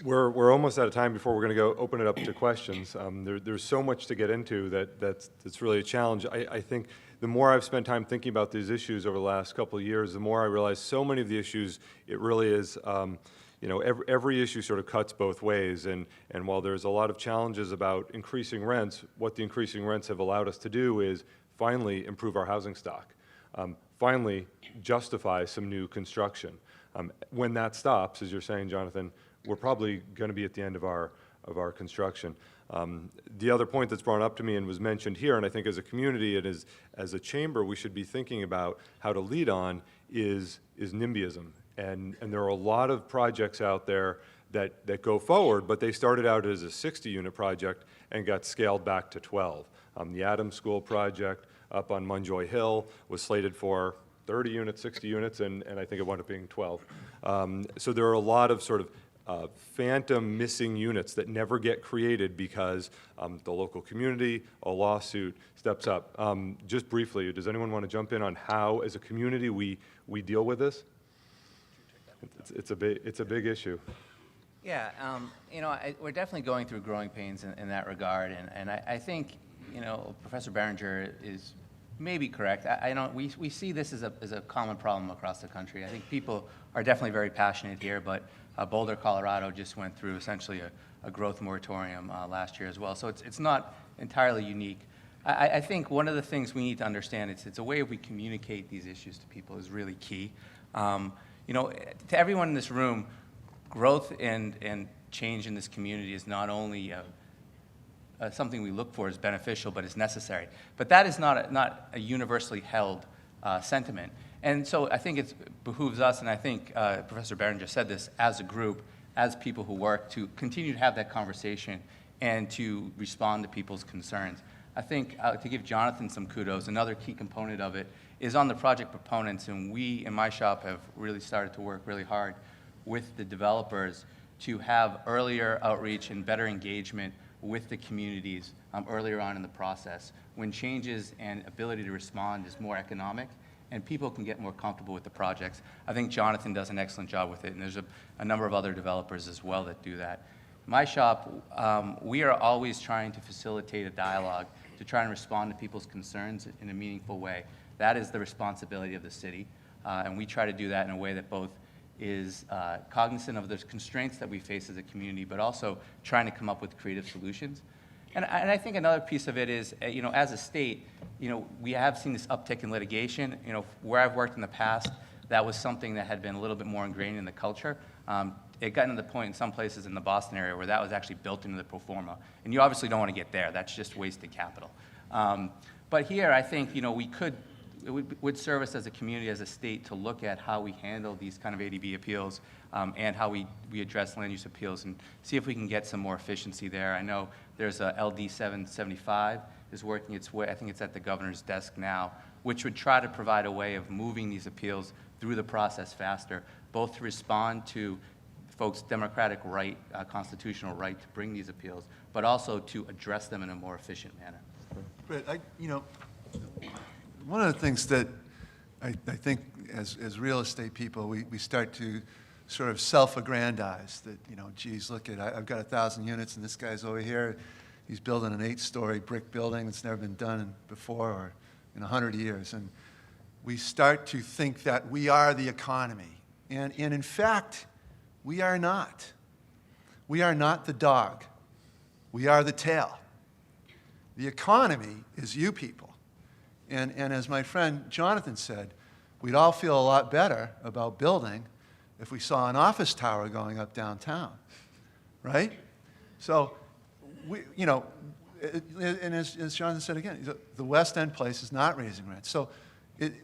We're almost out of time before we're going to go open it up to questions. There's so much to get into that's really a challenge. I think the more I've spent time thinking about these issues over the last couple of years, the more I realize so many of the issues, it really is, every issue sort of cuts both ways. And while there's a lot of challenges about increasing rents, what the increasing rents have allowed us to do is finally improve our housing stock, finally justify some new construction. When that stops, as you're saying, Jonathan, we're probably going to be at the end of our construction. The other point that's brought up to me and was mentioned here, and I think as a community and as a chamber, we should be thinking about how to lead on is NIMBYism. And there are a lot of projects out there that go forward, but they started out as a 60-unit project and got scaled back to 12. The Adams School project up on Munjoy Hill was slated for 30 units, 60 units, and I think it wound up being 12. So there are a lot of sort of phantom missing units that never get created because the local community, a lawsuit, steps up. Just briefly, does anyone want to jump in on how, as a community, we deal with this? It's a big issue. Yeah, we're definitely going through growing pains in that regard, and I think, Professor Berenger is maybe correct. We see this as a common problem across the country. I think people are definitely very passionate here, but Boulder, Colorado just went through essentially a growth moratorium last year as well. So it's not entirely unique. I think one of the things we need to understand, it's a way we communicate these issues to people is really key. To everyone in this room, growth and change in this community is not only something we look for as beneficial, but is necessary. But that is not a universally held sentiment. And so I think it behooves us, and I think Professor Berenger said this, as a group, as people who work, to continue to have that conversation and to respond to people's concerns. I think to give Jonathan some kudos, another key component of it is on the project proponents, and we in my shop have really started to work really hard with the developers to have earlier outreach and better engagement with the communities earlier on in the process, when changes and ability to respond is more economic and people can get more comfortable with the projects. I think Jonathan does an excellent job with it, and there's a number of other developers as well that do that. My shop, we are always trying to facilitate a dialogue to try and respond to people's concerns in a meaningful way. That is the responsibility of the city, and we try to do that in a way that both is cognizant of the constraints that we face as a community, but also trying to come up with creative solutions. And I think another piece of it is, as a state, we have seen this uptick in litigation. Where I've worked in the past, that was something that had been a little bit more ingrained in the culture. It got to the point in some places in the Boston area where that was actually built into the pro forma. And you obviously don't want to get there. That's just wasted capital. But here, I think, it would serve us as a community, as a state, to look at how we handle these kind of ADB appeals and how we address land use appeals and see if we can get some more efficiency there. I know there's a LD 775 is working its way. I think it's at the governor's desk now, which would try to provide a way of moving these appeals through the process faster, both to respond to folks' democratic right, constitutional right to bring these appeals, but also to address them in a more efficient manner. But one of the things that I think as real estate people, we start to sort of self-aggrandize that, geez, look at, I've got 1,000 units and this guy's over here, he's building an 8-story brick building that's never been done before or in 100 years. And we start to think that we are the economy. And in fact, we are not. We are not the dog. We are the tail. The economy is you people. And as my friend Jonathan said, we'd all feel a lot better about building if we saw an office tower going up downtown, right? So, and as Jonathan said again, the West End place is not raising rent. So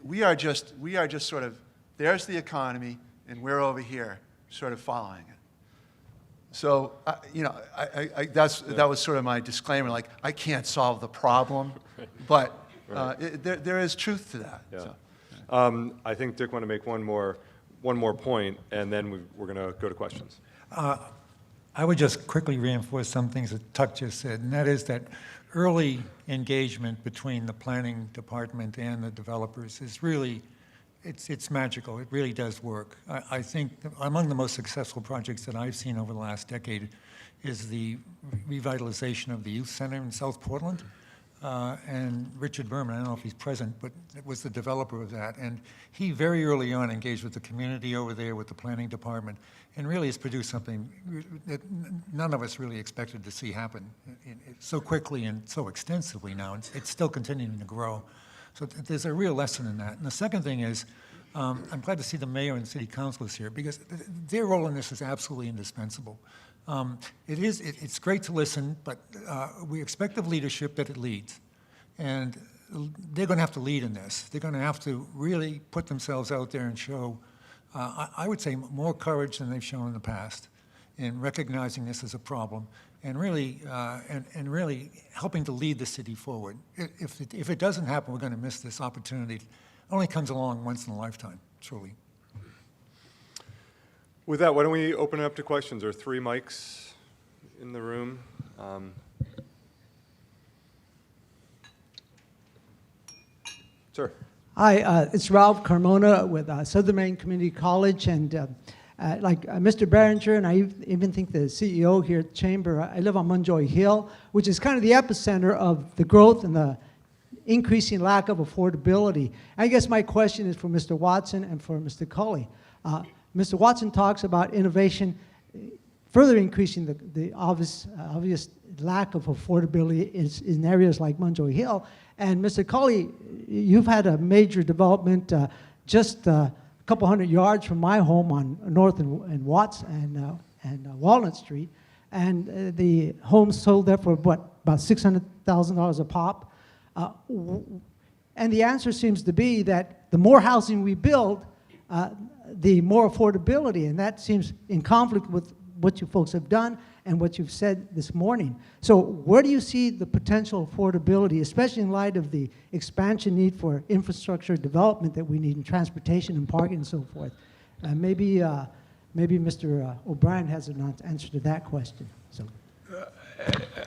we are just sort of, there's the economy, and we're over here sort of following it. So, that was sort of my disclaimer, like, I can't solve the problem, but there is truth to that. Yeah. So. I think Dick want to make one more point, and then we're going to go to questions. I would just quickly reinforce some things that Tuck just said, and that is that early engagement between the planning department and the developers is really, it's magical. It really does work. I think among the most successful projects that I've seen over the last decade is the revitalization of the youth center in South Portland. And Richard Berman, I don't know if he's present, but was the developer of that. And he very early on engaged with the community over there, with the planning department, and really has produced something that none of us really expected to see happen so quickly and so extensively now. It's still continuing to grow. So there's a real lesson in that. And the second thing is, I'm glad to see the mayor and city councilors here, because their role in this is absolutely indispensable. It's great to listen, but we expect of leadership that it leads. And they're going to have to lead in this. They're going to have to really put themselves out there and show, I would say, more courage than they've shown in the past in recognizing this as a problem and really, really helping to lead the city forward. If it doesn't happen, we're going to miss this opportunity. It only comes along once in a lifetime, truly. With that, why don't we open it up to questions? There are 3 mics in the room. Sir. Hi, it's Ralph Carmona with Southern Maine Community College, and like Mr. Behringer, and I even think the CEO here at the Chamber, I live on Munjoy Hill, which is kind of the epicenter of the growth and the increasing lack of affordability. I guess my question is for Mr. Watson and for Mr. Culley. Mr. Watson talks about innovation further increasing the obvious lack of affordability in areas like Munjoy Hill. And Mr. Culley, you've had a major development just a couple hundred yards from my home on North and Watts and Walnut Street. And the homes sold there for what, about $600,000 a pop. And the answer seems to be that the more housing we build, the more affordability, and that seems in conflict with what you folks have done and what you've said this morning. So where do you see the potential affordability, especially in light of the expansion need for infrastructure development that we need in transportation and parking and so forth? Maybe Mr. O'Brien has an answer to that question. So.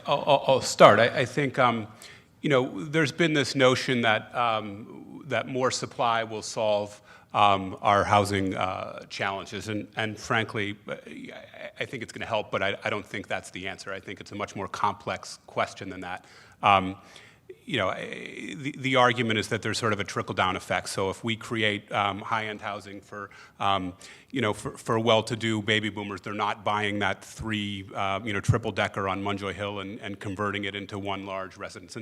I'll start. I think there's been this notion that that more supply will solve our housing challenges, and frankly, I think it's going to help, but I don't think that's the answer. I think it's a much more complex question than that. the argument is that there's sort of a trickle-down effect. So if we create high-end housing for well-to-do baby boomers, they're not buying that triple-decker on Munjoy Hill and converting it into one large residence.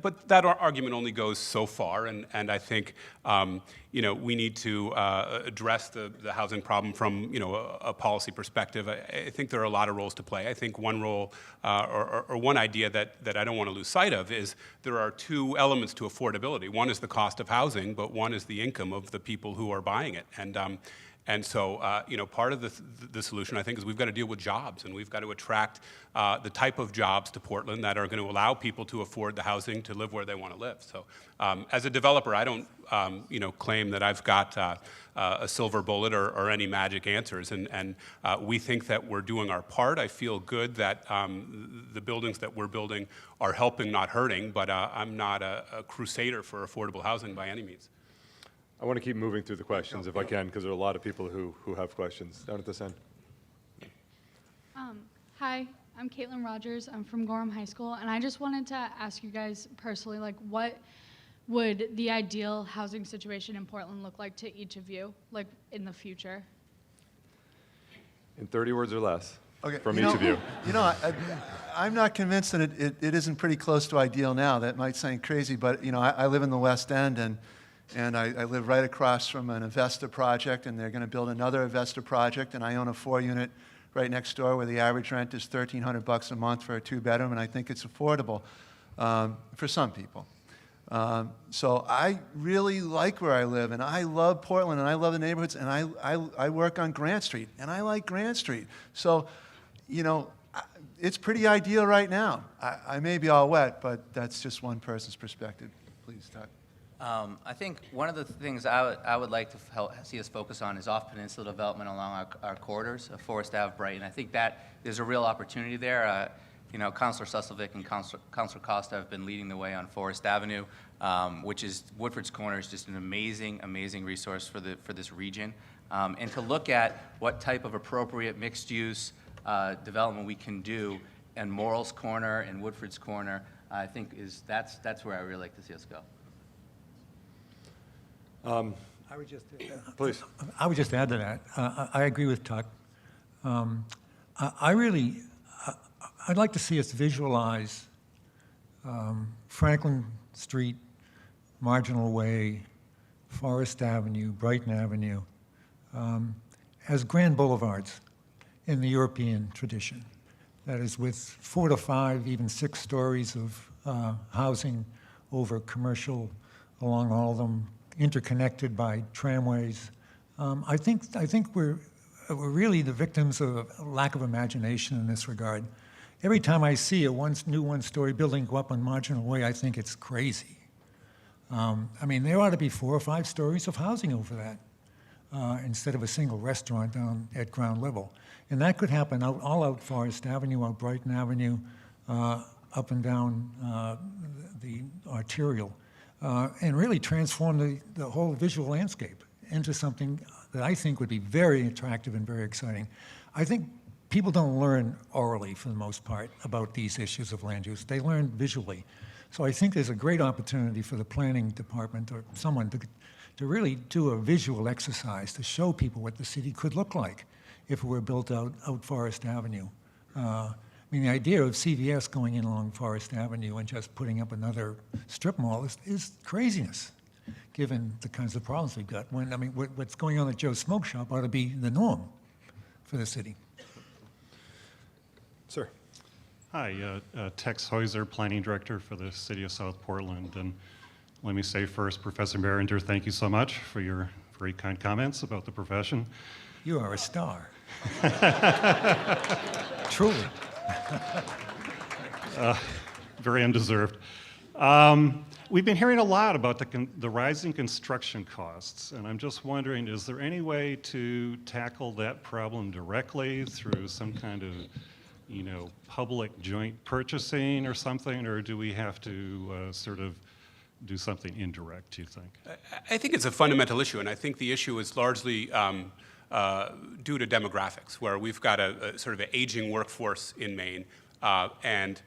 But that argument only goes so far, and I think we need to address the housing problem from a policy perspective. I think there are a lot of roles to play. I think one role or one idea that I don't want to lose sight of is there are two elements to affordability. One is the cost of housing, but one is the income of the people who are buying it. And so, part of the solution, I think, is we've got to deal with jobs, and we've got to attract the type of jobs to Portland that are going to allow people to afford the housing to live where they want to live. So, as a developer, I don't, claim that I've got a silver bullet or any magic answers, and we think that we're doing our part. I feel good that the buildings that we're building are helping, not hurting, but I'm not a crusader for affordable housing by any means. I want to keep moving through the questions if I can, because there are a lot of people who have questions. Down at this end. Hi, I'm Caitlin Rogers. I'm from Gorham High School, and I just wanted to ask you guys personally, like, what would the ideal housing situation in Portland look like to each of you, like, in the future? In 30 words or less, Okay, from each of you. I'm not convinced that it isn't pretty close to ideal now. That might sound crazy, but I live in the West End, and I live right across from an Avesta project, and they're going to build another Avesta project, and I own a 4-unit right next door where the average rent is $1,300 a month for a 2-bedroom, and I think it's affordable for some people. So I really like where I live, and I love Portland, and I love the neighborhoods, and I work on Grant Street, and I like Grant Street. So, it's pretty ideal right now. I may be all wet, but that's just one person's perspective. Please, Doug. I think one of the things I would like to see us focus on is off-peninsula development along our corridors of Forest Ave, Brighton. I think that there's a real opportunity there. Councilor Susselvik and Councilor Costa have been leading the way on Forest Avenue, which is Woodford's Corner is just an amazing, amazing resource for this region. And to look at what type of appropriate mixed-use development we can do in Morrill's Corner and Woodford's Corner, I think that's where I really like to see us go. I would just, Please. I would just add to that. I agree with Tuck. I'd like to see us visualize Franklin Street, Marginal Way, Forest Avenue, Brighton Avenue, as grand boulevards in the European tradition. That is, with 4 to 5, even 6 stories of housing over commercial along all of them, interconnected by tramways. I think we're really the victims of a lack of imagination in this regard. Every time I see a new one-story building go up on Marginal Way, I think it's crazy. There ought to be 4 or 5 stories of housing over that instead of a single restaurant down at ground level. And that could happen all out Forest Avenue, out Brighton Avenue, up and down the arterial. And really transform the whole visual landscape into something that I think would be very attractive and very exciting. I think people don't learn orally, for the most part, about these issues of land use. They learn visually. So I think there's a great opportunity for the planning department or someone to really do a visual exercise to show people what the city could look like if it were built out Forest Avenue. The idea of CVS going in along Forest Avenue and just putting up another strip mall is craziness, given the kinds of problems we've got. What's going on at Joe's Smoke Shop ought to be the norm for the city. Sir. Hi, Tex Heuser, Planning Director for the City of South Portland. And let me say first, Professor Behringer, thank you so much for your very kind comments about the profession. You are a star. Truly. Very undeserved. We've been hearing a lot about the rising construction costs, and I'm just wondering, is there any way to tackle that problem directly through some kind of, public joint purchasing or something, or do we have to sort of do something indirect, do you think? I think it's a fundamental issue, and I think the issue is largely due to demographics, where we've got a sort of an aging workforce in Maine, and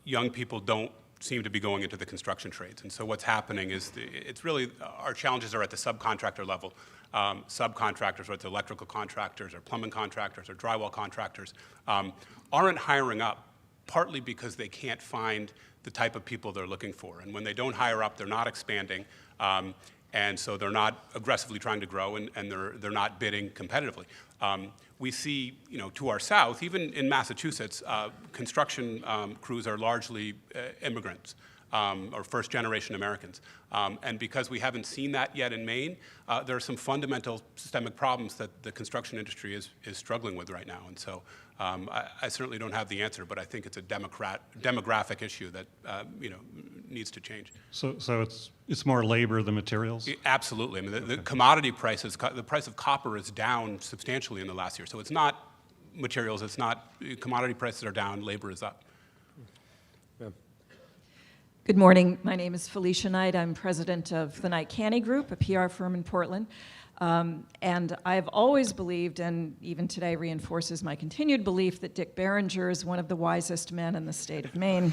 young people don't seem to be going into the construction trades. And so what's happening is it's really, our challenges are at the subcontractor level. Subcontractors, whether it's electrical contractors or plumbing contractors or drywall contractors, aren't hiring up, partly because they can't find the type of people they're looking for. And when they don't hire up, they're not expanding. And so they're not aggressively trying to grow, and they're not bidding competitively. We see, to our south, even in Massachusetts, construction crews are largely immigrants or first-generation Americans. And because we haven't seen that yet in Maine, there are some fundamental systemic problems that the construction industry is struggling with right now. And so I certainly don't have the answer, but I think it's a demographic issue that needs to change. So it's more labor than materials? Absolutely. I mean, the commodity prices, the price of copper is down substantially in the last year. So it's not materials, it's not, commodity prices are down, labor is up. Yeah. Good morning. My name is Felicia Knight. I'm president of the Knight Canny Group, a PR firm in Portland. And I've always believed, and even today reinforces my continued belief, that Dick Barringer is one of the wisest men in the state of Maine.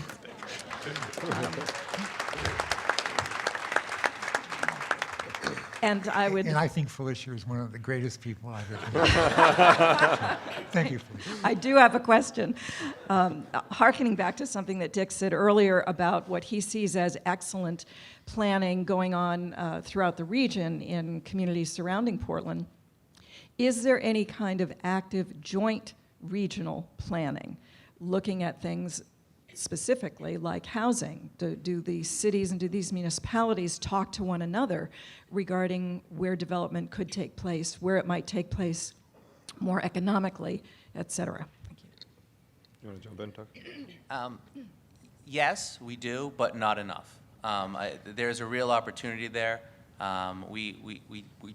And I think Felicia is one of the greatest people I've ever met. Thank you, Felicia. I do have a question. Hearkening back to something that Dick said earlier about what he sees as excellent planning going on throughout the region in communities surrounding Portland, is there any kind of active joint regional planning, looking at things specifically like housing? Do these cities and do these municipalities talk to one another regarding where development could take place, where it might take place more economically, et cetera? Thank you. You want to jump in, Tuck? Yes, we do, but not enough. There's a real opportunity there. We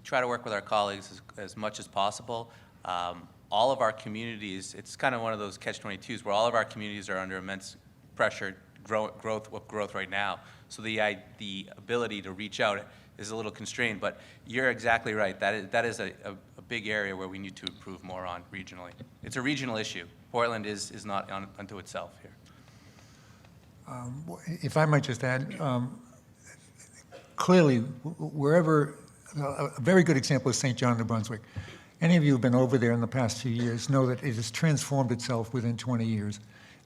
try to work with our colleagues as much as possible. All of our communities, it's kind of one of those catch-22s where all of our communities are under immense pressure, growth right now. So the ability to reach out is a little constrained, but you're exactly right. That is a big area where we need to improve more on regionally. It's a regional issue. Portland is not unto itself here. If I might just add, clearly, wherever, a very good example is St. John, New Brunswick. Any of you who've been over there in the past few years know that it has transformed itself within 20 years.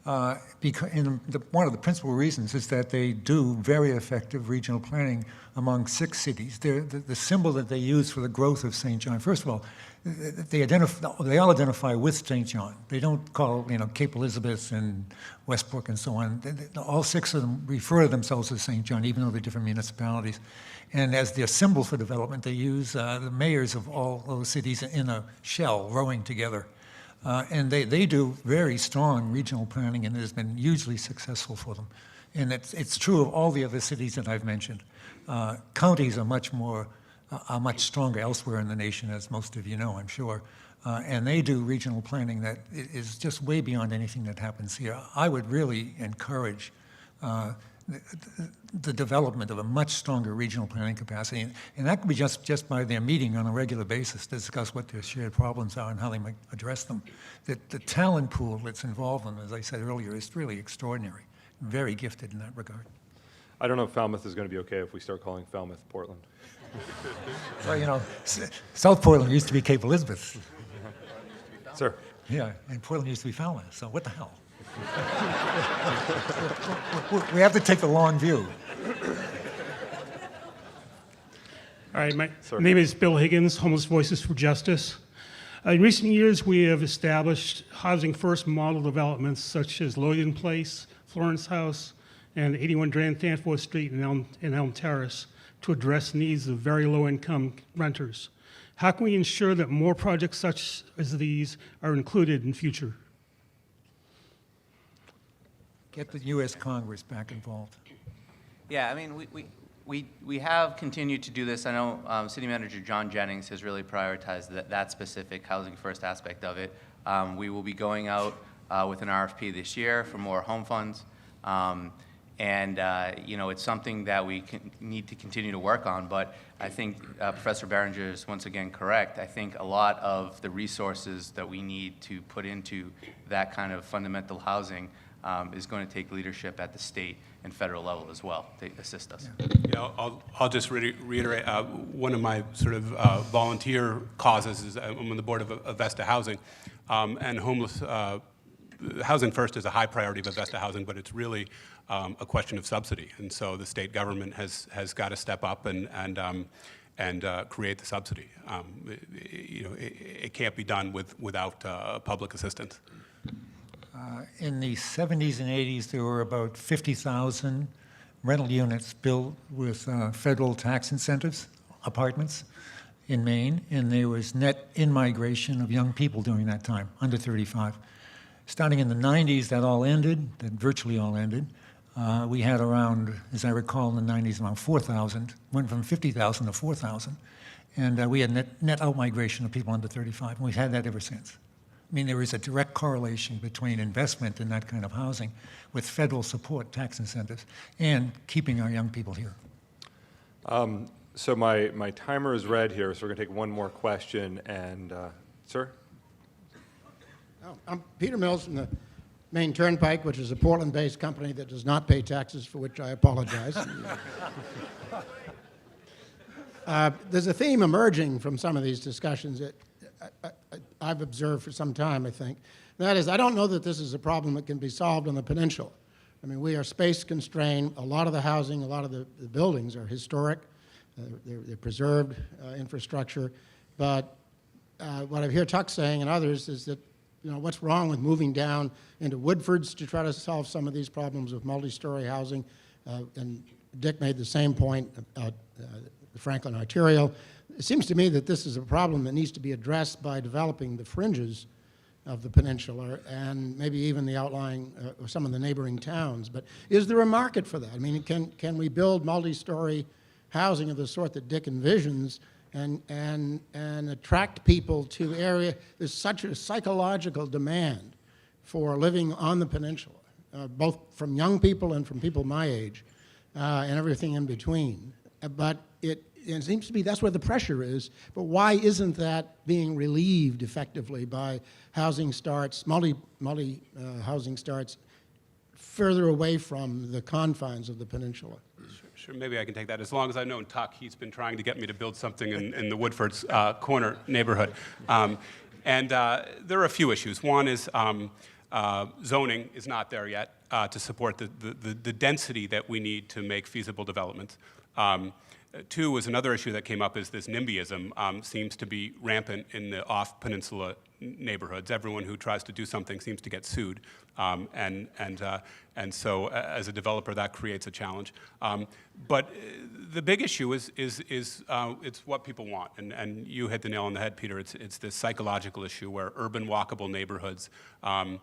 One of the principal reasons is that they do very effective regional planning among 6 cities. The symbol that they use for the growth of St. John, first of all, they all identify with St. John. They don't call, Cape Elizabeth and Westbrook and so on. All 6 of them refer to themselves as St. John, even though they're different municipalities. And as their symbol for development, they use the mayors of all those cities in a shell rowing together. And they do very strong regional planning, and it has been hugely successful for them. And it's true of all the other cities that I've mentioned. Counties are much stronger elsewhere in the nation, as most of you know, I'm sure. And they do regional planning that is just way beyond anything that happens here. I would really encourage the development of a much stronger regional planning capacity. And that could be just by their meeting on a regular basis to discuss what their shared problems are and how they might address them. The talent pool that's involved in them, as I said earlier, is really extraordinary. Very gifted in that regard. I don't know if Falmouth is going to be okay if we start calling Falmouth Portland. Well, South Portland used to be Cape Elizabeth. Sir. Yeah, and Portland used to be Falmouth, so what the hell? We have to take the long view. All right, my name is Bill Higgins, Homeless Voices for Justice. In recent years, we have established housing first model developments such as Loyden Place, Florence House, and 81 Danforth Street and Elm Terrace to address needs of very low-income renters. How can we ensure that more projects such as these are included in future? Get the U.S. Congress back involved. Yeah, I mean, we have continued to do this. I know City Manager John Jennings has really prioritized that specific housing first aspect of it. We will be going out with an RFP this year for more home funds. It's something that we need to continue to work on, but I think Professor Barringer is once again correct. I think a lot of the resources that we need to put into that kind of fundamental housing is going to take leadership at the state and federal level as well to assist us. Yeah, I'll just reiterate, one of my sort of volunteer causes is I'm on the board of Avesta Housing, and homeless housing first is a high priority of Avesta Housing, but it's really a question of subsidy, and so the state government has got to step up and create the subsidy. It can't be done without public assistance. In the 70s and 80s, there were about 50,000 rental units built with federal tax incentives, apartments in Maine, and there was net in-migration of young people during that time, under 35. Starting in the 90s, that all ended, that virtually all ended. We had around, as I recall, in the 90s, around 4,000, went from 50,000 to 4,000. And we had net out-migration of people under 35, and we've had that ever since. I mean, there is a direct correlation between investment in that kind of housing with federal support, tax incentives, and keeping our young people here. So my timer is red here, so we're going to take one more question. And, sir? Oh, I'm Peter Mills from the Maine Turnpike, which is a Portland-based company that does not pay taxes, for which I apologize. There's a theme emerging from some of these discussions that I've observed for some time, I think. That is, I don't know that this is a problem that can be solved on the peninsula. I mean, we are space constrained. A lot of the housing, a lot of the buildings are historic. They're preserved infrastructure. But what I hear Tuck saying and others is that, what's wrong with moving down into Woodfords to try to solve some of these problems with multi-story housing? And Dick made the same point about the Franklin Arterial. It seems to me that this is a problem that needs to be addressed by developing the fringes of the peninsula and maybe even the outlying or some of the neighboring towns. But is there a market for that? I mean, can we build multi-story housing of the sort that Dick envisions and attract people to area? There's such a psychological demand for living on the peninsula, both from young people and from people my age, and everything in between. But it seems to be that's where the pressure is. But why isn't that being relieved effectively by housing starts, multi housing starts, further away from the confines of the peninsula? Sure, maybe I can take that. As long as I've known Tuck, he's been trying to get me to build something in the Woodfords Corner neighborhood. And there are a few issues. One is zoning is not there yet to support the density that we need to make feasible developments. Two is another issue that came up is this NIMBYism seems to be rampant in the off-peninsula neighborhoods. Everyone who tries to do something seems to get sued. And so as a developer, that creates a challenge. But the big issue is it's what people want. And you hit the nail on the head, Peter. It's this psychological issue where urban walkable neighborhoods are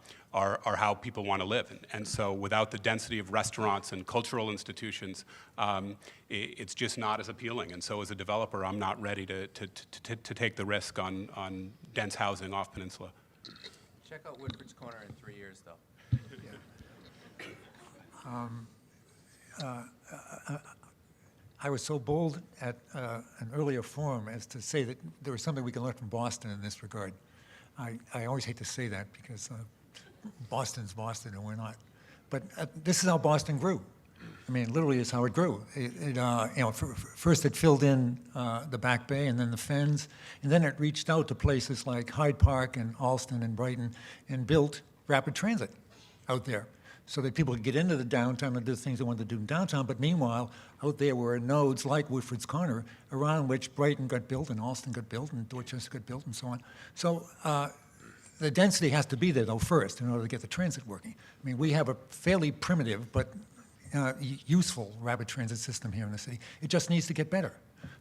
how people want to live. And so without the density of restaurants and cultural institutions, it's just not as appealing. And so as a developer, I'm not ready to take the risk on dense housing off peninsula. Check out Woodford's Corner in 3 years, though. I was so bold at an earlier forum as to say that there was something we can learn from Boston in this regard. I always hate to say that because Boston's Boston and we're not. But this is how Boston grew. I mean, literally is how it grew. First it filled in the Back Bay and then the Fens, and then it reached out to places like Hyde Park and Allston and Brighton and built rapid transit out there so that people could get into the downtown and do things they wanted to do in downtown. But meanwhile, out there were nodes like Woodford's Corner around which Brighton got built and Allston got built and Dorchester got built and so on. So the density has to be there, though, first in order to get the transit working. I mean, we have a fairly primitive but useful rapid transit system here in the city. It just needs to get better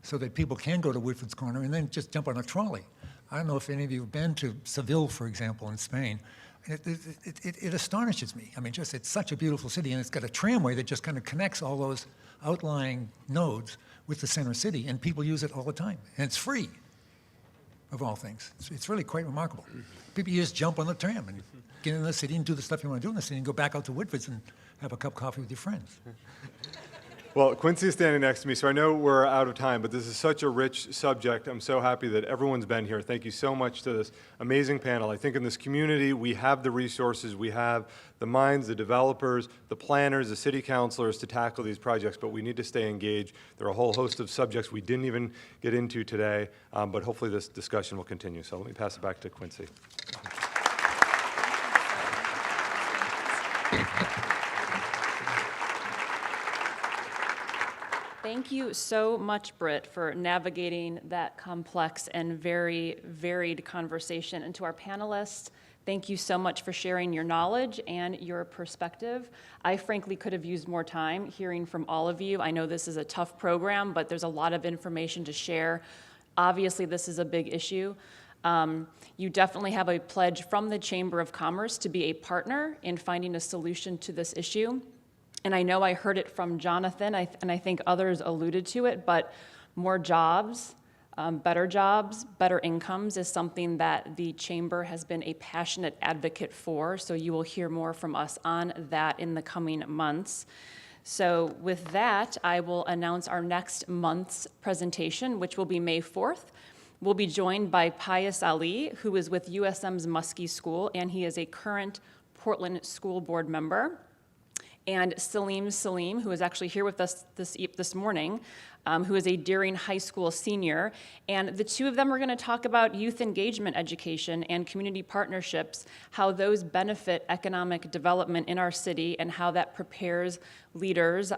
so that people can go to Woodford's Corner and then just jump on a trolley. I don't know if any of you have been to Seville, for example, in Spain. It astonishes me. I mean, it's such a beautiful city, and it's got a tramway that just kind of connects all those outlying nodes with the center city, and people use it all the time. And it's free, of all things. It's really quite remarkable. People just jump on the tram and get in the city and do the stuff you want to do in the city and go back out to Woodford's and have a cup of coffee with your friends. Well, Quincy is standing next to me, so I know we're out of time, but this is such a rich subject. I'm so happy that everyone's been here. Thank you so much to this amazing panel. I think in this community, we have the resources, we have the minds, the developers, the planners, the city councilors to tackle these projects, but we need to stay engaged. There are a whole host of subjects we didn't even get into today, but hopefully this discussion will continue. So let me pass it back to Quincy. Thank you so much, Britt, for navigating that complex and very varied conversation. And to our panelists, thank you so much for sharing your knowledge and your perspective. I frankly could have used more time hearing from all of you. I know this is a tough program, but there's a lot of information to share. Obviously, this is a big issue. You definitely have a pledge from the Chamber of Commerce to be a partner in finding a solution to this issue. And I know I heard it from Jonathan, and I think others alluded to it, but more jobs, better incomes is something that the Chamber has been a passionate advocate for, so you will hear more from us on that in the coming months. So with that, I will announce our next month's presentation, which will be May 4th. We'll be joined by Pius Ali, who is with USM's Muskie School, and he is a current Portland School Board member. And Salim, who is actually here with us this morning, who is a Deering High School senior. And the two of them are going to talk about youth engagement education and community partnerships, how those benefit economic development in our city, and how that prepares leaders,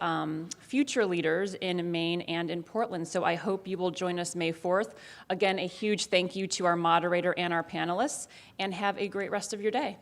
future leaders in Maine and in Portland. So I hope you will join us May 4th. Again, a huge thank you to our moderator and our panelists, and have a great rest of your day.